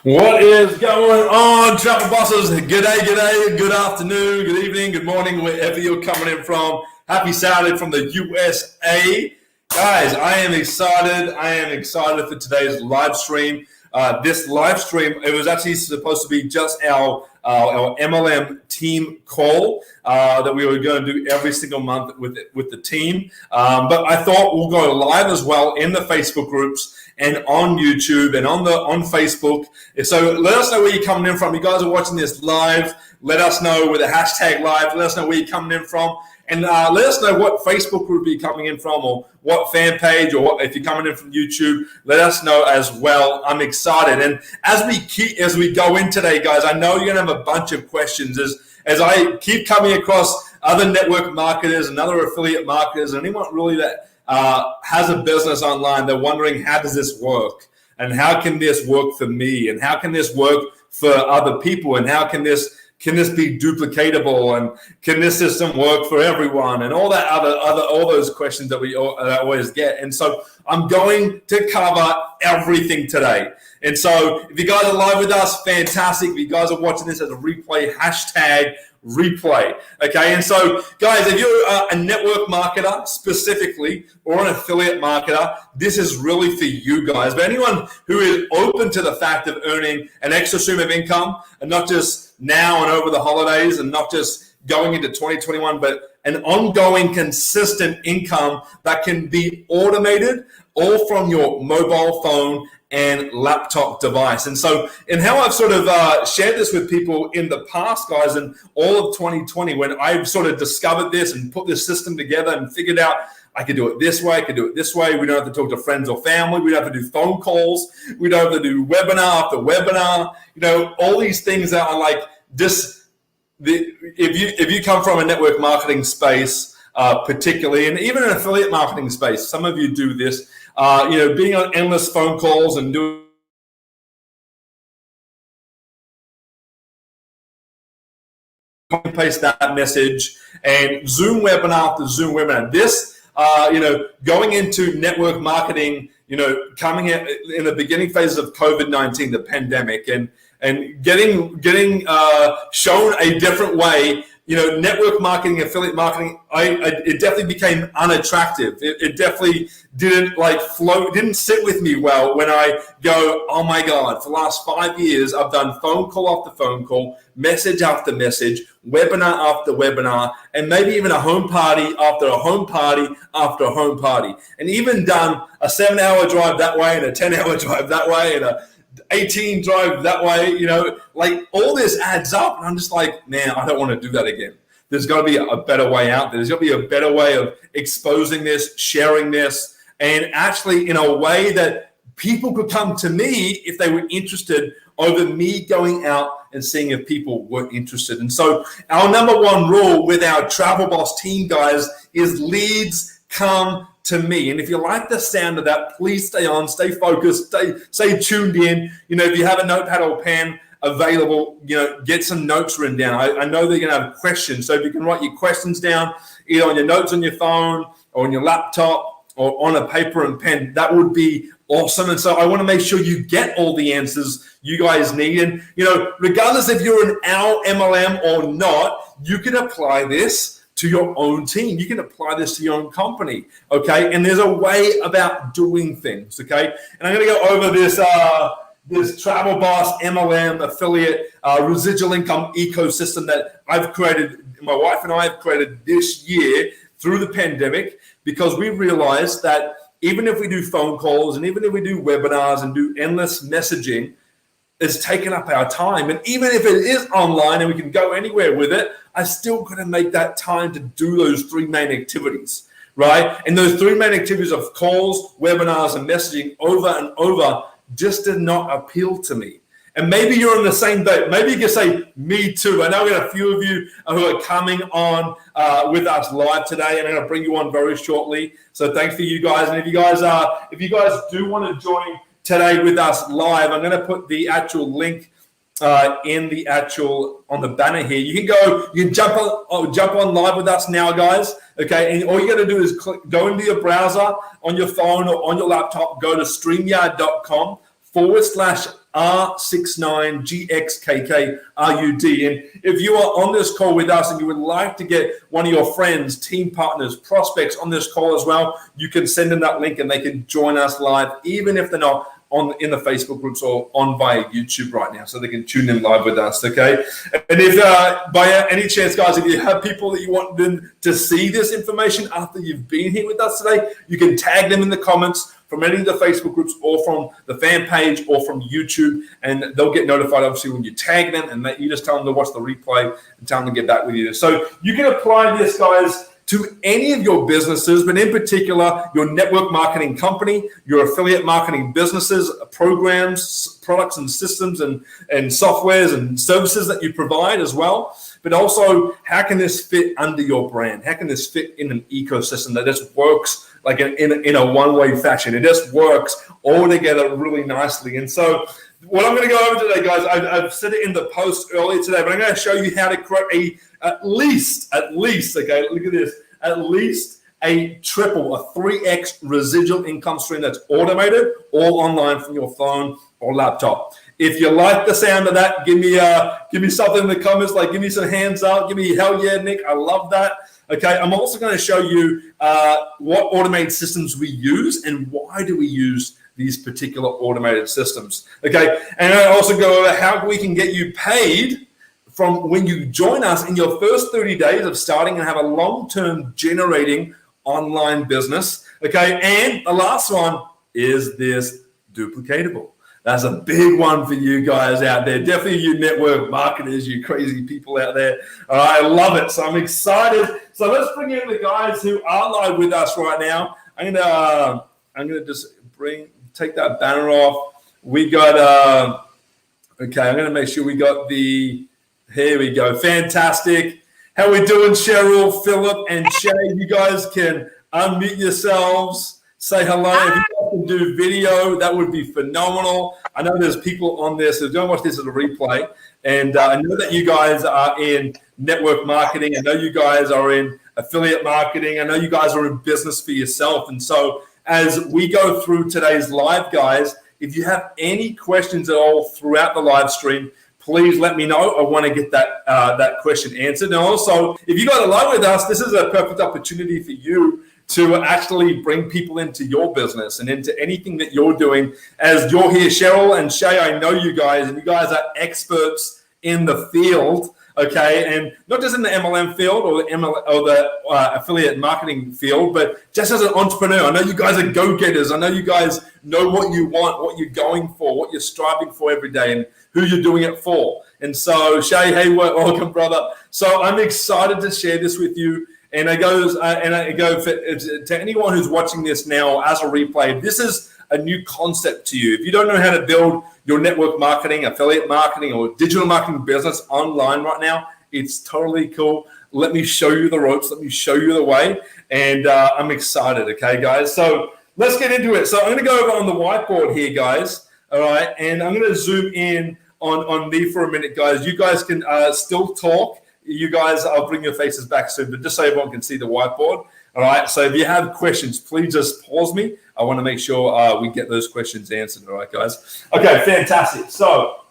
What is going on, travel bosses? Good day, good afternoon, good evening, good morning, wherever you're coming in from. Happy Saturday from the USA. Guys, I am excited for today's live stream. This live stream, it was actually supposed to be just our MLM team call that we were going to do every single month with the team. But I thought we'll go live as well in the Facebook groups and on YouTube and on Facebook. So let us know where you're coming in from. You guys are watching this live. Let us know with the hashtag live. Let us know where you're coming in from. And let us know what Facebook group you're coming in from, or what fan page, or what, if you're coming in from YouTube, let us know as well. I'm excited. And as we go in today, guys, I know you're going to have a bunch of questions as I keep coming across other network marketers and other affiliate marketers, and anyone really that has a business online. They're wondering, how does this work? And how can this work for me? And how can this work for other people? And how can this be duplicatable, and can this system work for everyone, and all that all those questions that we always get. And so I'm going to cover everything today. And so if you guys are live with us, fantastic. If you guys are watching this as a replay, hashtag replay. Okay, and so guys, if you're a network marketer specifically, or an affiliate marketer, this is really for you guys. But anyone who is open to the fact of earning an extra stream of income, and not just now and over the holidays, and not just going into 2021, but an ongoing consistent income that can be automated all from your mobile phone and laptop device. And so, and how I've sort of shared this with people in the past, guys, in all of 2020, when I've sort of discovered this and put this system together and figured out I could do it this way, I could do it this way. We don't have to talk to friends or family. We don't have to do phone calls. We don't have to do webinar after webinar. You know, all these things that are like this. If you come from a network marketing space, particularly, and even an affiliate marketing space, some of you do this. Being on endless phone calls and doing copy and paste that message, and Zoom webinar after Zoom webinar. This, going into network marketing, coming in the beginning phases of COVID-19, the pandemic, and getting shown a different way. Network marketing, affiliate marketing, it definitely became unattractive. It definitely didn't didn't sit with me well when I go, oh my God, for the last 5 years, I've done phone call after phone call, message after message, webinar after webinar, and maybe even a home party after a home party after a home party. And even done a 7-hour drive that way, and a 10-hour drive that way, and a 18 drive that way, all this adds up. And I'm just like, man, I don't want to do that again. There's got to be a better way out there. There's got to be a better way of exposing this, sharing this, and actually in a way that people could come to me if they were interested, over me going out and seeing if people were interested. And so our number one rule with our Travel Boss team, guys, is leads come to me. And if you like the sound of that, please stay on, stay focused, stay tuned in. If you have a notepad or pen available, get some notes written down. I know they're going to have questions. So if you can write your questions down, either on your notes on your phone or on your laptop or on a paper and pen, that would be awesome. And so I want to make sure you get all the answers you guys need. And, regardless if you're an MLM or not, you can apply this to your own team. You can apply this to your own company, okay? And there's a way about doing things, okay? And I'm going to go over this Travel Boss MLM affiliate residual income ecosystem that I've created, my wife and I have created this year through the pandemic, because we realized that even if we do phone calls and even if we do webinars and do endless messaging, it's taken up our time. And even if it is online and we can go anywhere with it, I still got to make that time to do those three main activities, right? And those three main activities of calls, webinars, and messaging over and over just did not appeal to me. And maybe you're in the same boat. Maybe you can say, me too. I know we got a few of you who are coming on with us live today, and I'm going to bring you on very shortly. So thanks for you guys. And if you guys do want to join today with us live, I'm going to put the actual link on the banner here. You can jump on live with us now, guys. Okay, and all you got to do is go into your browser on your phone or on your laptop, go to StreamYard.com / R69GXKKRUD. And if you are on this call with us and you would like to get one of your friends, team partners, prospects on this call as well, you can send them that link and they can join us live, even if they're not in the Facebook groups or on via YouTube right now, so they can tune in live with us, okay? And if by any chance, guys, if you have people that you want them to see this information after you've been here with us today, you can tag them in the comments from any of the Facebook groups or from the fan page or from YouTube, and they'll get notified, obviously, when you tag them, and you just tell them to watch the replay and tell them to get back with you. So you can apply this, guys, to any of your businesses, but in particular, your network marketing company, your affiliate marketing businesses, programs, products and systems and softwares and services that you provide as well. But also, how can this fit under your brand? How can this fit in an ecosystem that just works like in a one-way fashion? It just works all together really nicely. And so what I'm going to go over today, guys, I've said it in the post earlier today, but I'm going to show you how to create at least, okay, look at this, at least a 3x residual income stream that's automated or online from your phone or laptop. If you like the sound of that, give me something in the comments, like give me some hands up, give me hell yeah, Nick, I love that. Okay, I'm also going to show you what automated systems we use and why do we use these particular automated systems. Okay, and I also go over how we can get you paid from when you join us in your first 30 days of starting and have a long-term generating online business. Okay, and the last one, is this duplicatable? That's a big one for you guys out there. Definitely you network marketers, you crazy people out there. All right, I love it. So I'm excited. So let's bring in the guys who are live with us right now. I'm gonna just take that banner off. We got okay, I'm gonna make sure we got here we go. Fantastic. How we doing, Cheryl, Philip, and Shay? You guys can unmute yourselves. Say hello. If you guys can do video, that would be phenomenal. I know there's people on this who don't watch this as a replay. And I know that you guys are in network marketing. I know you guys are in affiliate marketing. I know you guys are in business for yourself. And so as we go through today's live, guys, if you have any questions at all throughout the live stream, please let me know. I want to get that question answered. And also, if you guys are live with us, this is a perfect opportunity for you to actually bring people into your business and into anything that you're doing. As you're here, Cheryl and Shay, I know you guys, and you guys are experts in the field, okay? And not just in the MLM field or the affiliate marketing field, but just as an entrepreneur. I know you guys are go-getters. I know you guys know what you want, what you're going for, what you're striving for every day, and who you're doing it for. And so, Shay, hey, welcome, brother. So I'm excited to share this with you. And I go to anyone who's watching this now as a replay, this is a new concept to you. If you don't know how to build your network marketing, affiliate marketing, or digital marketing business online right now, it's totally cool. Let me show you the ropes. Let me show you the way. And I'm excited, okay, guys? So let's get into it. So I'm going to go over on the whiteboard here, guys, all right? And I'm going to zoom in on me for a minute, guys. You guys can still talk. You guys, I'll bring your faces back soon, but just so everyone can see the whiteboard. All right, so if you have questions, please just pause me. I want to make sure we get those questions answered. All right, guys. Okay, fantastic. So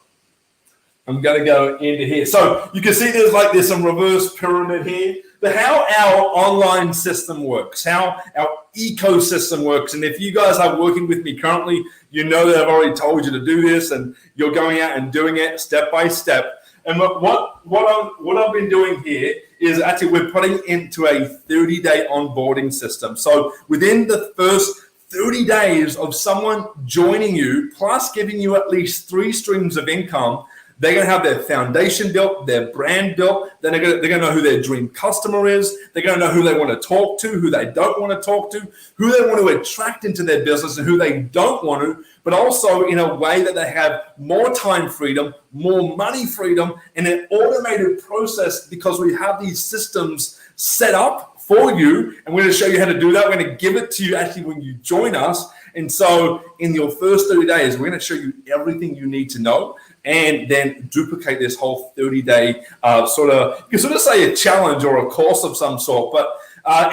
I'm going to go into here. So you can see there's some reverse pyramid here. But how our online system works, how our ecosystem works. And if you guys are working with me currently, you know that I've already told you to do this, and you're going out and doing it step by step. And what I've been doing here is actually we're putting into a 30-day onboarding system. So within the first 30 days of someone joining you, plus giving you at least 3 streams of income, they're going to have their foundation built, their brand built. Then they're going to know who their dream customer is. They're going to know who they want to talk to, who they don't want to talk to, who they want to attract into their business and who they don't want to, but also in a way that they have more time freedom, more money freedom, and an automated process because we have these systems set up for you. And we're going to show you how to do that. We're going to give it to you actually when you join us. And so in your first 30 days, we're going to show you everything you need to know and then duplicate this whole 30-day you can sort of say a challenge or a course of some sort. But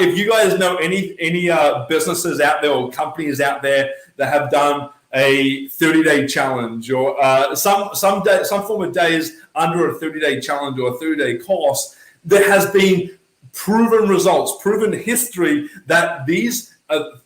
if you guys know any businesses out there or companies out there that have done a 30-day challenge, or some form of days under a 30-day challenge or a 30-day course, there has been proven results, proven history that these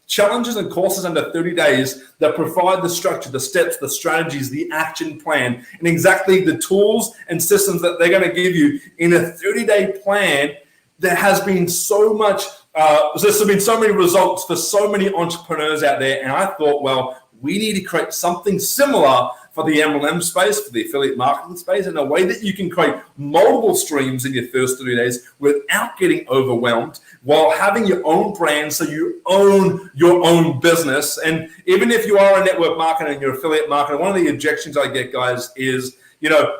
challenges and courses under 30 days that provide the structure, the steps, the strategies, the action plan, and exactly the tools and systems that they're going to give you in a 30-day plan. There has been so much, there's been so many results for so many entrepreneurs out there. And I thought, well, we need to create something similar for the MLM space, for the affiliate marketing space, in a way that you can create multiple streams in your first 30 days without getting overwhelmed, while having your own brand, so you own your own business. And even if you are a network marketer and you're affiliate marketer, one of the objections I get, guys, is,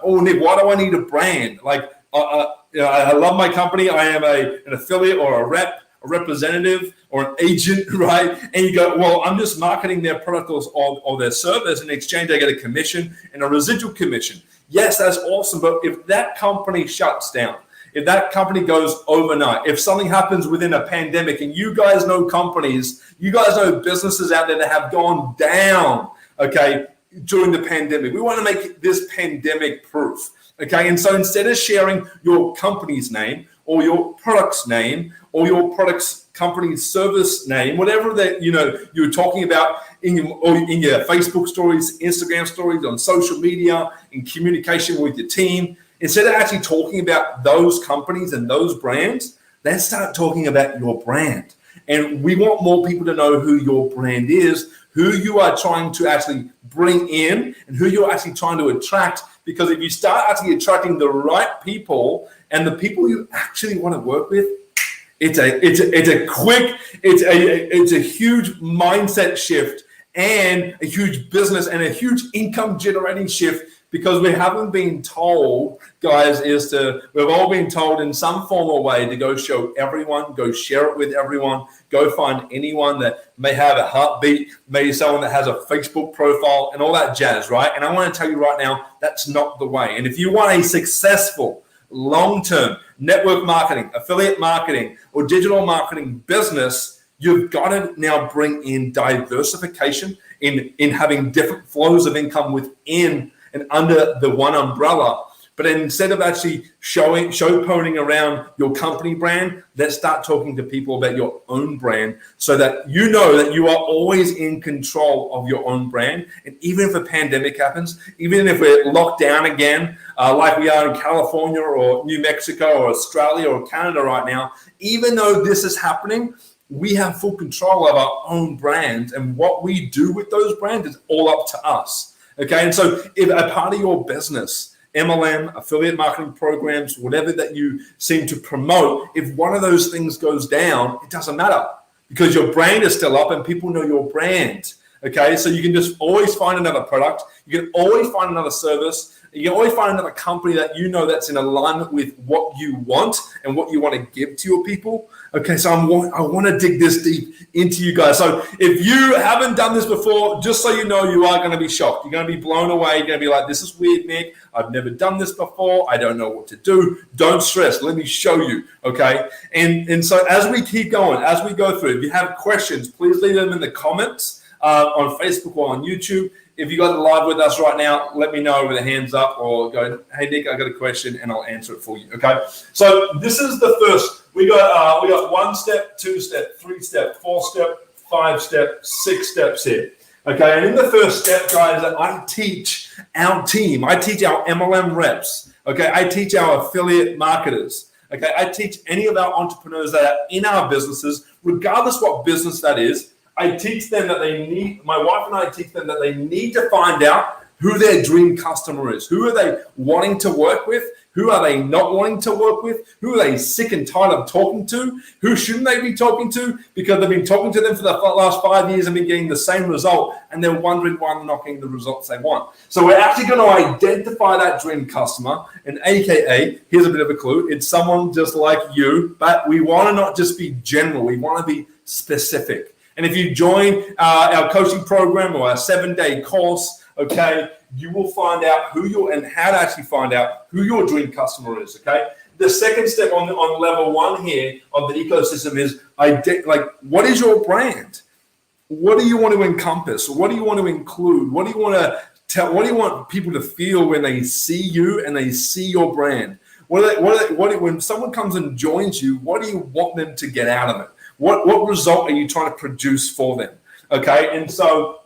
oh, Nick, why do I need a brand? Like, I love my company. I am an affiliate or a rep, a representative or an agent, right? And you go, well, I'm just marketing their product or their service. In exchange, I get a commission and a residual commission. Yes, that's awesome. But if that company shuts down, if that company goes overnight, if something happens within a pandemic, and you guys know companies, you guys know businesses out there that have gone down, okay, during the pandemic. We want to make this pandemic proof. Okay, and so instead of sharing your company's name or your product's name or your product's company's service name, whatever that you're talking about in your Facebook stories, Instagram stories, on social media, in communication with your team, instead of actually talking about those companies and those brands, let's start talking about your brand. And we want more people to know who your brand is, who you are trying to actually bring in, and who you're actually trying to attract. Because if you start actually attracting the right people and the people you actually want to work with, it's a huge mindset shift and a huge business and a huge income generating shift. Because we haven't been told, guys, we've all been told in some form or way to go show everyone, go share it with everyone, go find anyone that may have a heartbeat, maybe someone that has a Facebook profile and all that jazz, right? And I want to tell you right now, that's not the way. And if you want a successful, long-term network marketing, affiliate marketing, or digital marketing business, you've got to now bring in diversification in having different flows of income within and under the one umbrella. But instead of actually showponing around your company brand, let's start talking to people about your own brand, so that you know that you are always in control of your own brand. And even if a pandemic happens, even if we're locked down again, like we are in California or New Mexico or Australia or Canada right now, even though this is happening, we have full control of our own brand, and what we do with those brands is all up to us. Okay, and so if a part of your business, MLM, affiliate marketing programs, whatever that you seem to promote, if one of those things goes down, it doesn't matter, because your brand is still up and people know your brand. Okay, so you can just always find another product. You can always find another service. You can always find another company that you know that's in alignment with what you want and what you want to give to your people. Okay, so I want to dig this deep into you guys. So if you haven't done this before, just so you know, you are going to be shocked. You're going to be blown away. You're going to be like, this is weird, Nick. I've never done this before. I don't know what to do. Don't stress. Let me show you, okay? And so as we keep going, as we go through, if you have questions, please leave them in the comments on Facebook or on YouTube. If you guys are live with us right now, let me know with a hands up, or go, hey, Nick, I got a question, and I'll answer it for you, okay? So this is the first. We got 1 step, 2 step, 3 step, 4 step, 5 step, 6 steps here, okay? And in the first step, guys, I teach our team. I teach our MLM reps, okay? I teach our affiliate marketers, okay? I teach any of our entrepreneurs that are in our businesses, regardless what business that is. I teach them that my wife and I teach them that they need to find out who their dream customer is. Who are they wanting to work with? Who are they not wanting to work with? Who are they sick and tired of talking to? Who shouldn't they be talking to? Because they've been talking to them for the last 5 years and been getting the same result, and they're wondering why they're not getting the results they want. So we're actually going to identify that dream customer, and AKA, here's a bit of a clue, it's someone just like you, but we want to not just be general. We want to be specific. And if you join our coaching program or our 7-day course, okay, you will find out and how to actually find out who your dream customer is, okay? The second step on level 1 here of the ecosystem is, what is your brand? what do you want to encompass? What do you want to include? What do you want to tell? What do you want people to feel when they see you and they see your brand? When someone comes and joins you, what do you want them to get out of it? What result are you trying to produce for them? Okay, and so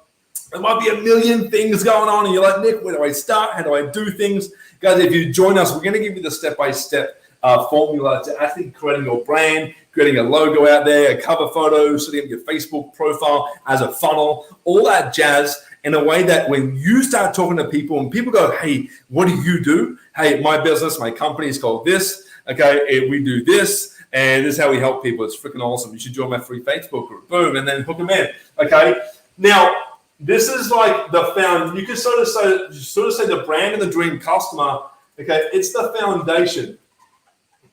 there might be a million things going on, and you're like, Nick, where do I start? How do I do things? Guys, if you join us, we're going to give you the step-by-step formula to actually creating your brand, creating a logo out there, a cover photo, setting up your Facebook profile as a funnel, all that jazz, in a way that when you start talking to people and people go, hey, what do you do? Hey, my business, my company is called this. Okay, we do this, and this is how we help people. It's freaking awesome. You should join my free Facebook group. Boom, and then hook them in. Okay, now this is like the you can sort of say the brand and the dream customer. Okay, it's the foundation.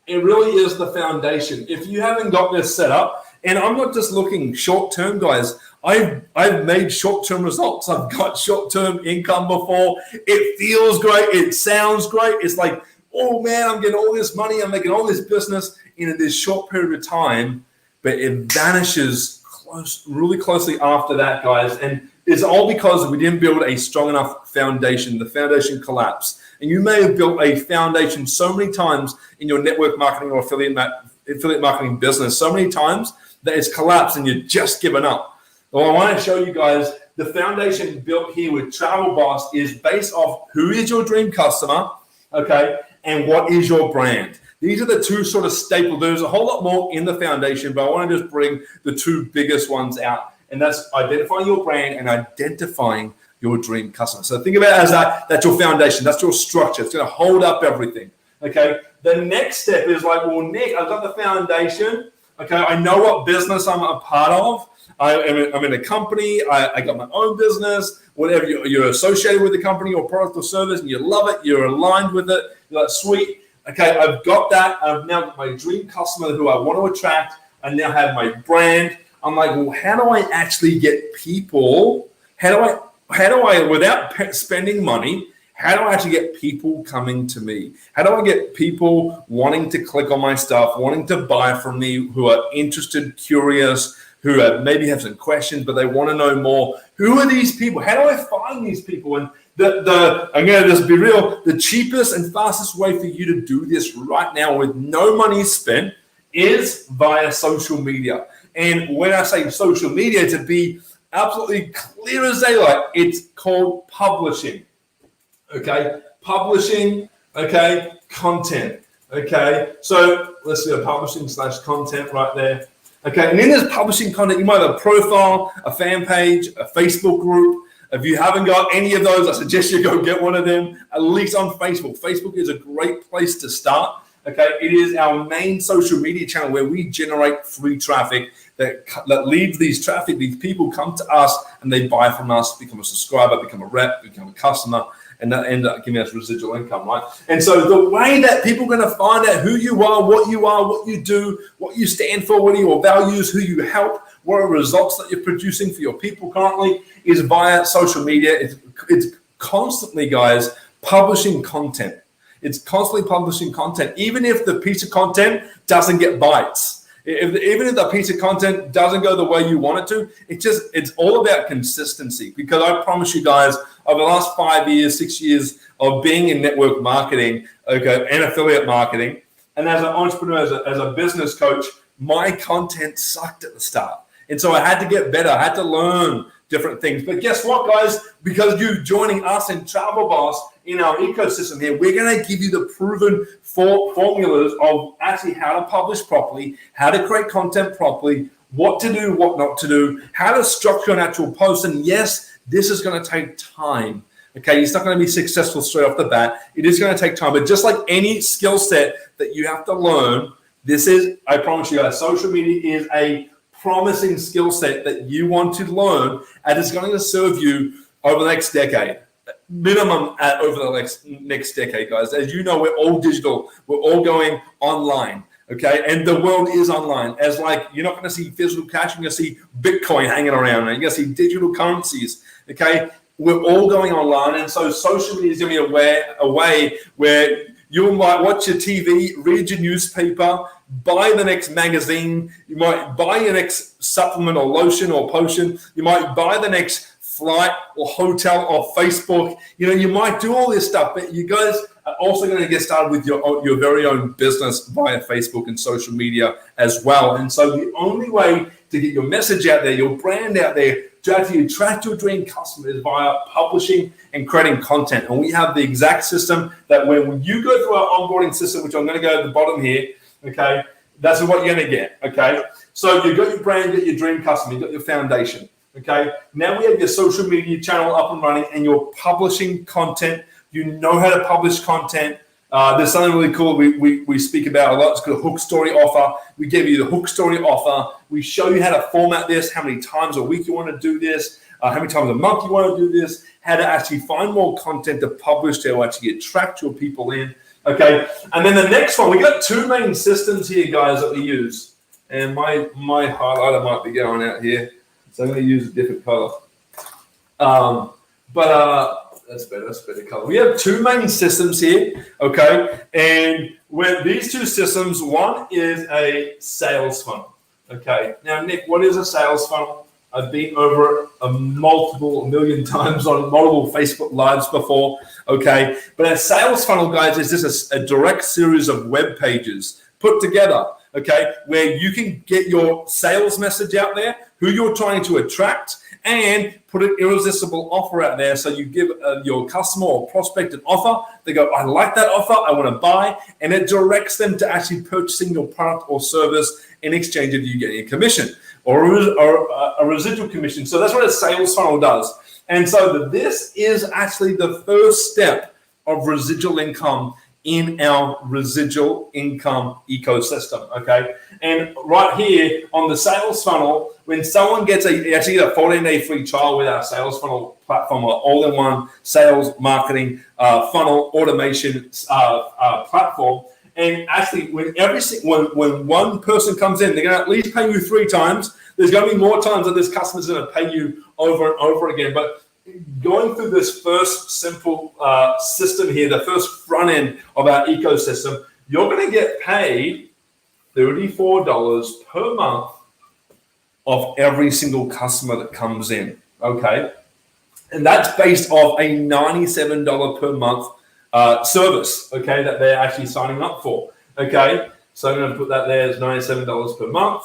It really is the foundation. If you haven't got this set up, and I'm not just looking short term, guys. I've made short-term results. I've got short-term income before. It feels great. It sounds great. It's like, oh man, I'm getting all this money. I'm making all this business in this short period of time, but it vanishes really closely after that, guys. And it's all because we didn't build a strong enough foundation. The foundation collapsed. And you may have built a foundation so many times in your network marketing or affiliate marketing business, so many times that it's collapsed and you've just given up. Well, I want to show you guys the foundation built here with Travel Boss is based off who is your dream customer, okay, and what is your brand. These are the two sort of staples. There's a whole lot more in the foundation, but I want to just bring the two biggest ones out, and that's identifying your brand and identifying your dream customer. So think about it as that's your foundation, that's your structure. It's going to hold up everything, okay? The next step is like, well, Nick, I've got the foundation, okay, I know what business I'm a part of. I'm in a company. I got my own business. Whatever you're associated with the company or product or service, and you love it. You're aligned with it. You're like, sweet. Okay, I've got that. I've now got my dream customer who I want to attract. I now have my brand. I'm like, well, how do I actually get people? How do I without spending money? How do I actually get people coming to me? How do I get people wanting to click on my stuff, wanting to buy from me, who are interested, curious, who maybe have some questions, but they want to know more? Who are these people? How do I find these people? And I'm going to just be real. The cheapest and fastest way for you to do this right now with no money spent is via social media. And when I say social media, to be absolutely clear as daylight, it's called publishing. Okay, publishing. Okay, content. Okay, so let's do a publishing/content right there. Okay, and in this publishing content, you might have a profile, a fan page, a Facebook group. If you haven't got any of those, I suggest you go get one of them, at least on Facebook. Facebook is a great place to start. Okay, it is our main social media channel where we generate free traffic that leads these people come to us and they buy from us, become a subscriber, become a rep, become a customer, and that end up giving us residual income, right? And so the way that people are going to find out who you are, what you do, what you stand for, what are your values, who you help, what are results that you're producing for your people currently, is via social media. It's constantly, guys, publishing content. It's constantly publishing content, even if the piece of content doesn't get bites. Even if the piece of content doesn't go the way you want it to, it's all about consistency. Because I promise you guys, over the last 5 years, 6 years of being in network marketing, okay, and affiliate marketing, and as an entrepreneur, as a business coach, my content sucked at the start. And so I had to get better. I had to learn different things. But guess what, guys? Because you joining us in Travel Boss in our ecosystem here, we're going to give you the proven formulas of actually how to publish properly, how to create content properly, what to do, what not to do, how to structure an actual post. And yes, this is going to take time. Okay, it's not going to be successful straight off the bat. It is going to take time. But just like any skill set that you have to learn, I promise you guys, social media is a promising skill set that you want to learn, and it's going to serve you over the next decade, minimum over the next decade, guys. As you know, we're all digital. We're all going online, okay? And the world is online. As like, you're not going to see physical cash. You're going to see Bitcoin hanging around, and you're going to see digital currencies, okay? We're all going online, and so social media is going to be a way where you might watch your TV, read your newspaper, buy the next magazine. You might buy your next supplement or lotion or potion. You might buy the next flight or hotel or Facebook. You might do all this stuff, but you guys are also going to get started with your very own business via Facebook and social media as well. And so the only way to get your message out there, your brand out there, to actually attract your dream customers via publishing and creating content. And we have the exact system that when you go through our onboarding system, which I'm going to go to the bottom here, okay, that's what you're going to get, okay? So you've got your brand, you've got your dream customer, you've got your foundation, okay? Now we have your social media channel up and running and you're publishing content. You know how to publish content. There's something really cool we speak about a lot. It's called a hook story offer. We give you the hook story offer. We show you how to format this, how many times a week you want to do this, how many times a month you want to do this, how to actually find more content to publish to actually attract your people in. Okay, and then the next one, we got two main systems here, guys, that we use. And my highlighter might be going out here, so I'm going to use a different color. That's better color. We have two main systems here, okay? And with these two systems, one is a sales funnel, okay? Now, Nick, what is a sales funnel? I've been over a million times on multiple Facebook Lives before, okay? But a sales funnel, guys, is just a direct series of web pages put together, okay, where you can get your sales message out there, who you're trying to attract, and put an irresistible offer out there. So you give your customer or prospect an offer. They go, I like that offer. I want to buy. And it directs them to actually purchasing your product or service in exchange of you getting a commission or a residual commission. So that's what a sales funnel does. And so this is actually the first step of residual income in our residual income ecosystem, okay? And right here on the sales funnel, when someone gets a 14-day free trial with our sales funnel platform, or all-in-one sales marketing funnel automation platform, and actually when one person comes in, they're going to at least pay you 3 times. There's going to be more times that this customer's going to pay you over and over again, but going through this first simple system here, the first front end of our ecosystem, you're going to get paid $34 per month of every single customer that comes in, okay? And that's based off a $97 per month service, okay, that they're actually signing up for, okay? So I'm going to put that there as $97 per month.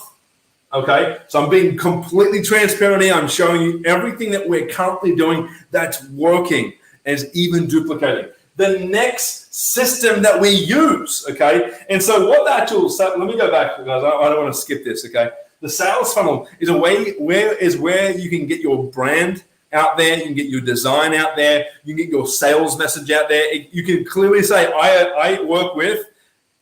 Okay, so I'm being completely transparent here. I'm showing you everything that we're currently doing that's working and is even duplicating. The next system that we use, okay? And so what the actual, let me go back, guys. I don't want to skip this, okay? The sales funnel is a way where you can get your brand out there, you can get your design out there, you can get your sales message out there. You can clearly say, I work with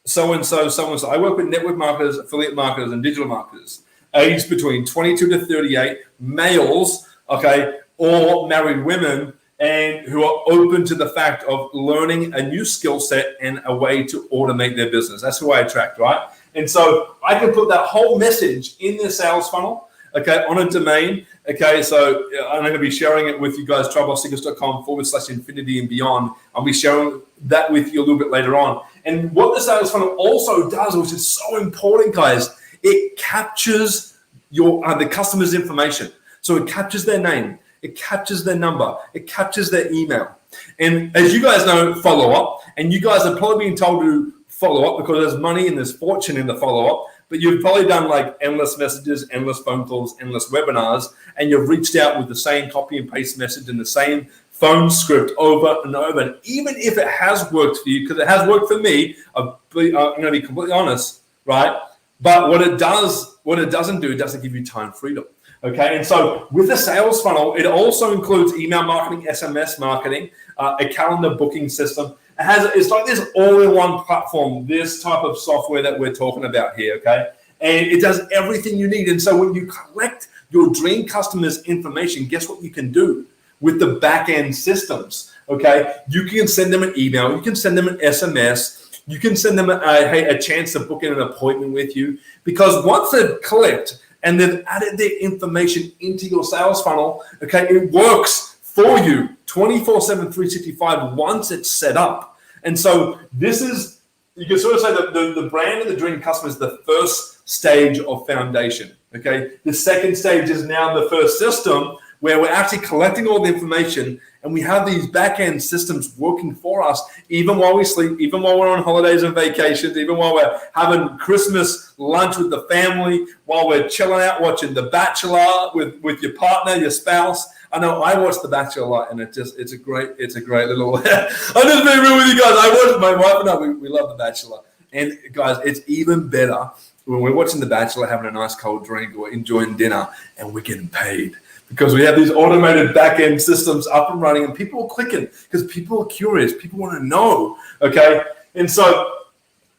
so-and-so, so-and-so. I work with network marketers, affiliate marketers, and digital marketers, aged between 22 to 38, males, okay, or married women, and who are open to the fact of learning a new skill set and a way to automate their business. That's who I attract, right? And so I can put that whole message in the sales funnel, okay, on a domain, okay? So I'm going to be sharing it with you guys, tribalseekers.com/infinity and beyond. I'll be sharing that with you a little bit later on. And what the sales funnel also does, which is so important, guys, it captures the customer's information. So it captures their name, it captures their number, it captures their email. And as you guys know, follow up, and you guys are probably being told to follow up because there's money and there's fortune in the follow up, but you've probably done like endless messages, endless phone calls, endless webinars, and you've reached out with the same copy and paste message and the same phone script over and over. And even if it has worked for you, because it has worked for me, I'm going to be completely honest, right? But what it doesn't do, it doesn't give you time freedom. Okay, and so with the sales funnel, it also includes email marketing, SMS marketing, a calendar booking system. It's like this all-in-one platform, this type of software that we're talking about here, okay? And it does everything you need. And so when you collect your dream customer's information, guess what you can do with the back-end systems, okay? You can send them an email, you can send them an SMS, you can send them a chance to book in an appointment with you, because once they've clicked and they've added their information into your sales funnel, okay, it works for you 24/7, 365 once it's set up. And so this is you can sort of say that the brand of the dream customer is the first stage of foundation. Okay. The second stage is now the first system where we're actually collecting all the information and we have these back-end systems working for us, even while we sleep, even while we're on holidays and vacations, even while we're having Christmas lunch with the family, while we're chilling out watching The Bachelor with your partner, your spouse. I know I watch The Bachelor a lot, and it's a great little. I'm just being real with you guys. My wife and I, we love The Bachelor, and guys, it's even better when we're watching The Bachelor, having a nice cold drink or enjoying dinner, and we're getting paid. Because we have these automated back-end systems up and running, and people are clicking because people are curious. People want to know, okay? And so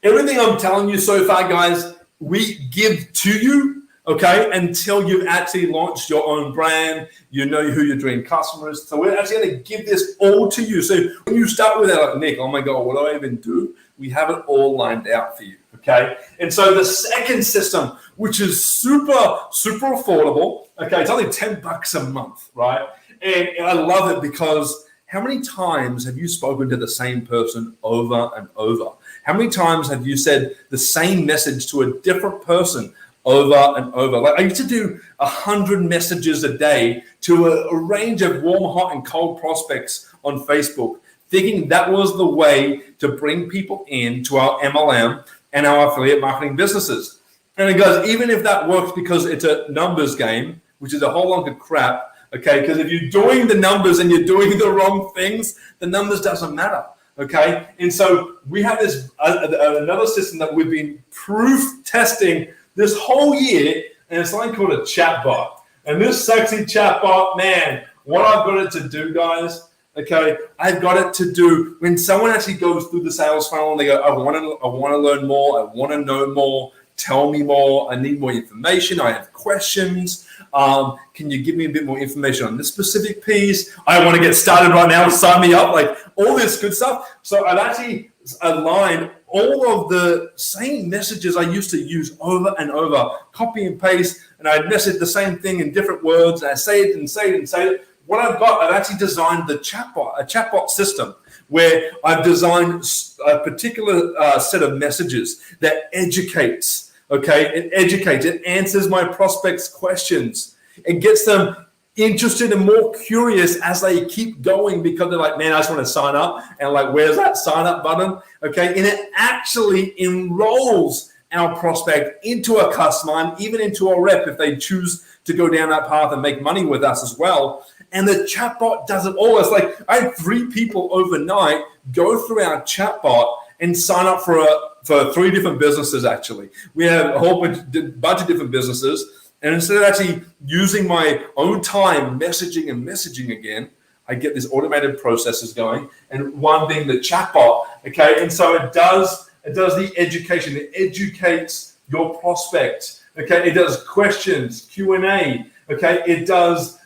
everything I'm telling you so far, guys, we give to you, okay, until you've actually launched your own brand, you know who your dream customer is. So we're actually going to give this all to you. So when you start with that, like, Nick, oh my God, what do I even do? We have it all lined out for you, okay? And so the second system, which is super affordable, okay, it's only $10 a month, right? And I love it because how many times have you spoken to the same person over and over? How many times have you said the same message to a different person over and over? Like I used to do 100 messages a day to a range of warm, hot, and cold prospects on Facebook, thinking that was the way to bring people in to our MLM and our affiliate marketing businesses. And it goes, even if that works because it's a numbers game, which is a whole lot of crap, okay? Because if you're doing the numbers and you're doing the wrong things, the numbers doesn't matter, okay? And so we have this another system that we've been proof testing this whole year, and it's something called a chatbot. And this sexy chatbot, man, what I've got it to do, guys, okay, I've got it to do when someone actually goes through the sales funnel and they go, I want to learn more, I want to know more, tell me more, I need more information, I have questions. Can you give me a bit more information on this specific piece? I want to get started right now, sign me up, like all this good stuff. So I've actually aligned all of the same messages I used to use over and over, copy and paste, and I'd message the same thing in different words, and I say it and say it and say it. What I've actually designed a chatbot system where I've designed a particular set of messages that educates. Okay, it answers my prospects' questions. It gets them interested and more curious as they keep going because they're like, man, I just want to sign up. And like, where's that sign up button? Okay, and it actually enrolls our prospect into a customer and even into a rep if they choose to go down that path and make money with us as well. And the chatbot does it all. It's like I had 3 people overnight go through our chatbot and sign up for 3 different businesses, actually. We have a whole bunch of different businesses. And instead of actually using my own time messaging again, I get these automated processes going, and one being the chatbot, okay? And so it does the education. It educates your prospect, okay? It does questions, Q&A, okay? It does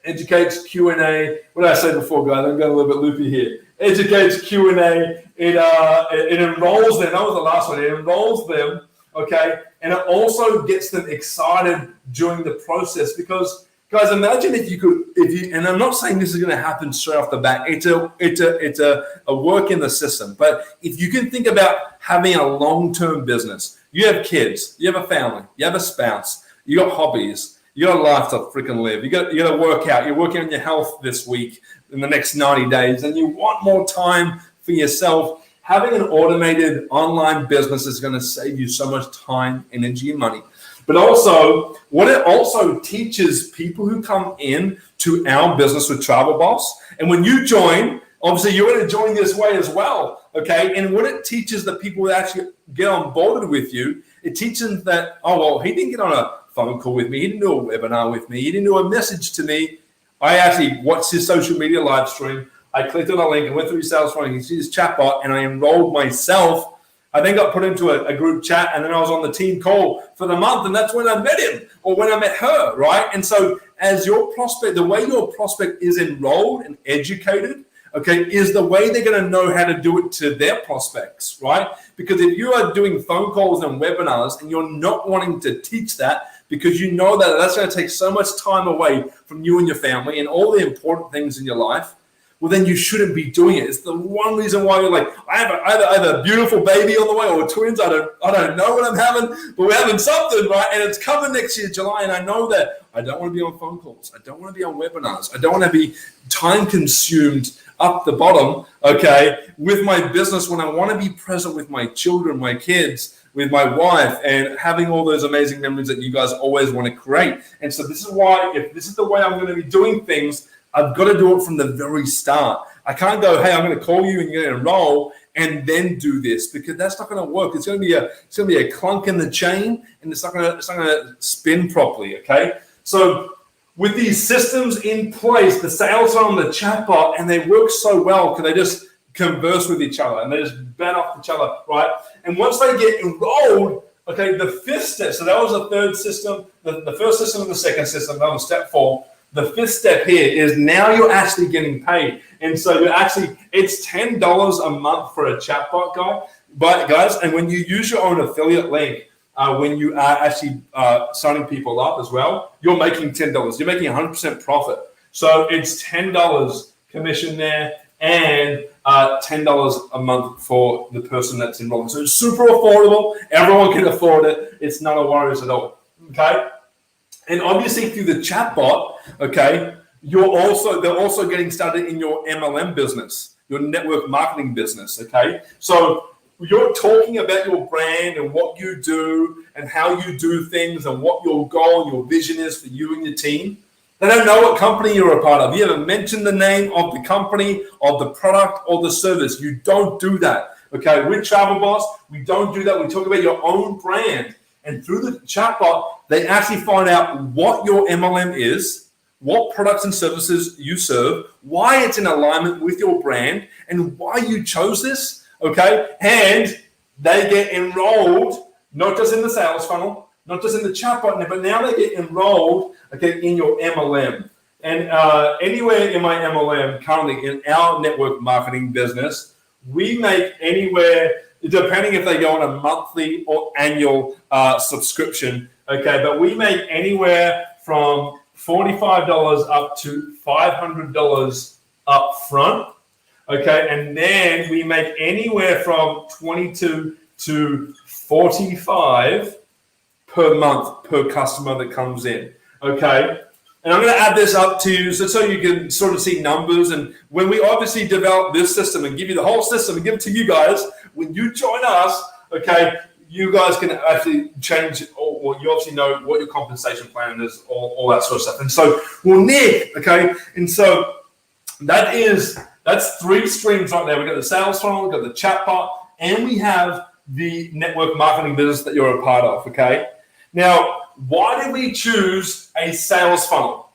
educates Q&A. What did I say before, guys? I'm going a little bit loopy here. Educates Q&A. It enrolls them. That was the last one. It enrolls them, okay? And it also gets them excited during the process because, guys, imagine if you, and I'm not saying this is going to happen straight off the bat. It's a work in the system. But if you can think about having a long-term business, you have kids, you have a family, you have a spouse, you got hobbies, you got a life to freaking live. You got to work out. You're working on your health this week in the next 90 days, and you want more time for yourself. Having an automated online business is going to save you so much time, energy, and money. But also, what it also teaches people who come in to our business with Travel Boss, and when you join, obviously you're going to join this way as well, okay? And what it teaches the people that actually get on board with you, it teaches them that, oh, well, he didn't get on a phone call with me, he didn't do a webinar with me, he didn't do a message to me. I actually watched his social media live stream. I clicked on a link and went through his sales funnel, his chatbot, and I enrolled myself. I then got put into a group chat, and then I was on the team call for the month, and that's when I met him or when I met her, right? And so as your prospect, the way your prospect is enrolled and educated, okay, is the way they're going to know how to do it to their prospects, right? Because if you are doing phone calls and webinars and you're not wanting to teach that because you know that that's going to take so much time away from you and your family and all the important things in your life, well, then you shouldn't be doing it. It's the one reason why you're like, I have a beautiful baby on the way, or twins. I don't know what I'm having, but we're having something, right? And it's coming next year, July, and I know that I don't want to be on phone calls. I don't want to be on webinars. I don't want to be time consumed up the bottom, okay, with my business when I want to be present with my children, my kids, with my wife, and having all those amazing memories that you guys always want to create. And so this is why, if this is the way I'm going to be doing things, I've got to do it from the very start. I can't go, hey, I'm going to call you and you're going to enroll and then do this, because that's not going to work. It's going to be a clunk in the chain, and it's not going to spin properly. Okay, so with these systems in place, the sales are on the chatbot, and they work so well because they just converse with each other and they just bat off each other, right? And once they get enrolled, okay, the fifth step, so that was the third system, the first system and the second system, that was step 4. The fifth step here is now you're actually getting paid. And so it's $10 a month for a chatbot guys. And when you use your own affiliate link, when you are actually signing people up as well, you're making $10. You're making 100% profit. So it's $10 commission there, and $10 a month for the person that's enrolled. So it's super affordable. Everyone can afford it. It's not a worries at all. Okay. And obviously through the chatbot, okay, they're also getting started in your MLM business, your network marketing business. Okay. So you're talking about your brand and what you do and how you do things and what your goal, your vision is for you and your team. They don't know what company you're a part of. You haven't mentioned the name of the company, of the product, or the service. You don't do that. Okay, with Travel Boss, we don't do that. We talk about your own brand. And through the chatbot, they actually find out what your MLM is, what products and services you serve, why it's in alignment with your brand, and why you chose this. Okay, and they get enrolled, not just in the sales funnel, not just in the chatbot, but now they get enrolled, okay, in your MLM. And anywhere in my MLM, currently in our network marketing business, we make anywhere, depending if they go on a monthly or annual subscription, okay, but we make anywhere from $45 up to $500 up front, okay, and then we make anywhere from $22 to $45 per month per customer that comes in, okay? And I'm going to add this up to you so you can sort of see numbers. And when we obviously develop this system and give you the whole system and give it to you guys, when you join us, okay, you guys can actually change, or you obviously know what your compensation plan is, all that sort of stuff. And so, well, Nick, okay, and so that's 3 streams right there. We've got the sales funnel, we've got the chatbot, and we have the network marketing business that you're a part of, okay? Now, why did we choose a sales funnel?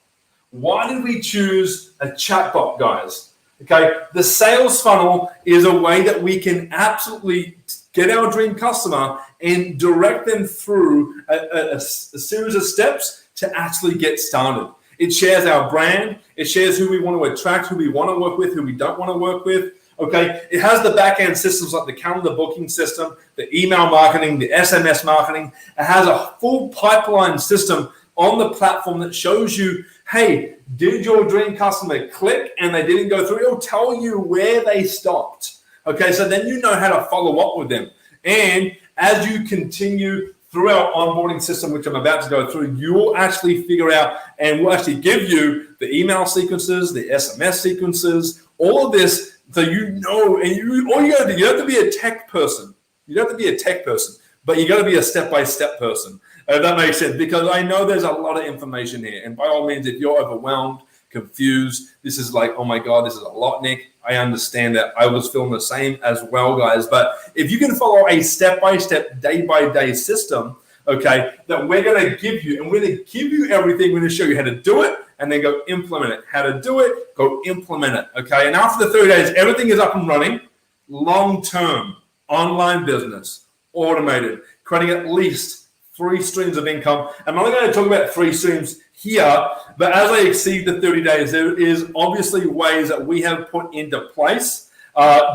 Why did we choose a chatbot, guys? Okay, the sales funnel is a way that we can absolutely get our dream customer and direct them through a series of steps to actually get started. It shares our brand. It shares who we want to attract, who we want to work with, who we don't want to work with. Okay, it has the back-end systems like the calendar booking system, the email marketing, the SMS marketing. It has a full pipeline system on the platform that shows you, hey, did your dream customer click and they didn't go through? It'll tell you where they stopped. Okay, so then you know how to follow up with them. And as you continue through our onboarding system, which I'm about to go through, you will actually figure out, and we'll actually give you the email sequences, the SMS sequences, all of this. So you know, and all you got to do, you don't have to be a tech person. You don't have to be a tech person, but you got to be a step-by-step person. If that makes sense, because I know there's a lot of information here. And by all means, if you're overwhelmed, confused, this is like, oh my God, this is a lot, Nick. I understand that. I was feeling the same as well, guys. But if you can follow a step-by-step, day-by-day system, okay, that we're going to give you, and we're going to give you everything. We're going to show you how to do it, and then go implement it. How to do it, go implement it, okay? And after the 30 days, everything is up and running. Long-term, online business, automated, creating at least 3 streams of income. I'm only going to talk about 3 streams here, but as I exceed the 30 days, there is obviously ways that we have put into place,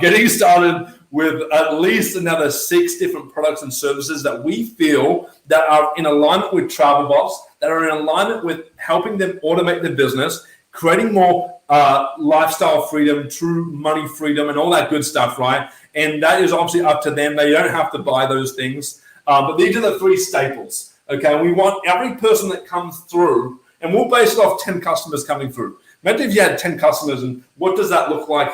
getting started with at least another 6 different products and services that we feel that are in alignment with Travel Boss, that are in alignment with helping them automate their business, creating more lifestyle freedom, true money freedom, and all that good stuff, right? And that is obviously up to them. They don't have to buy those things. But these are the 3 staples, okay? We want every person that comes through, and we'll base it off 10 customers coming through. Imagine if you had 10 customers, and what does that look like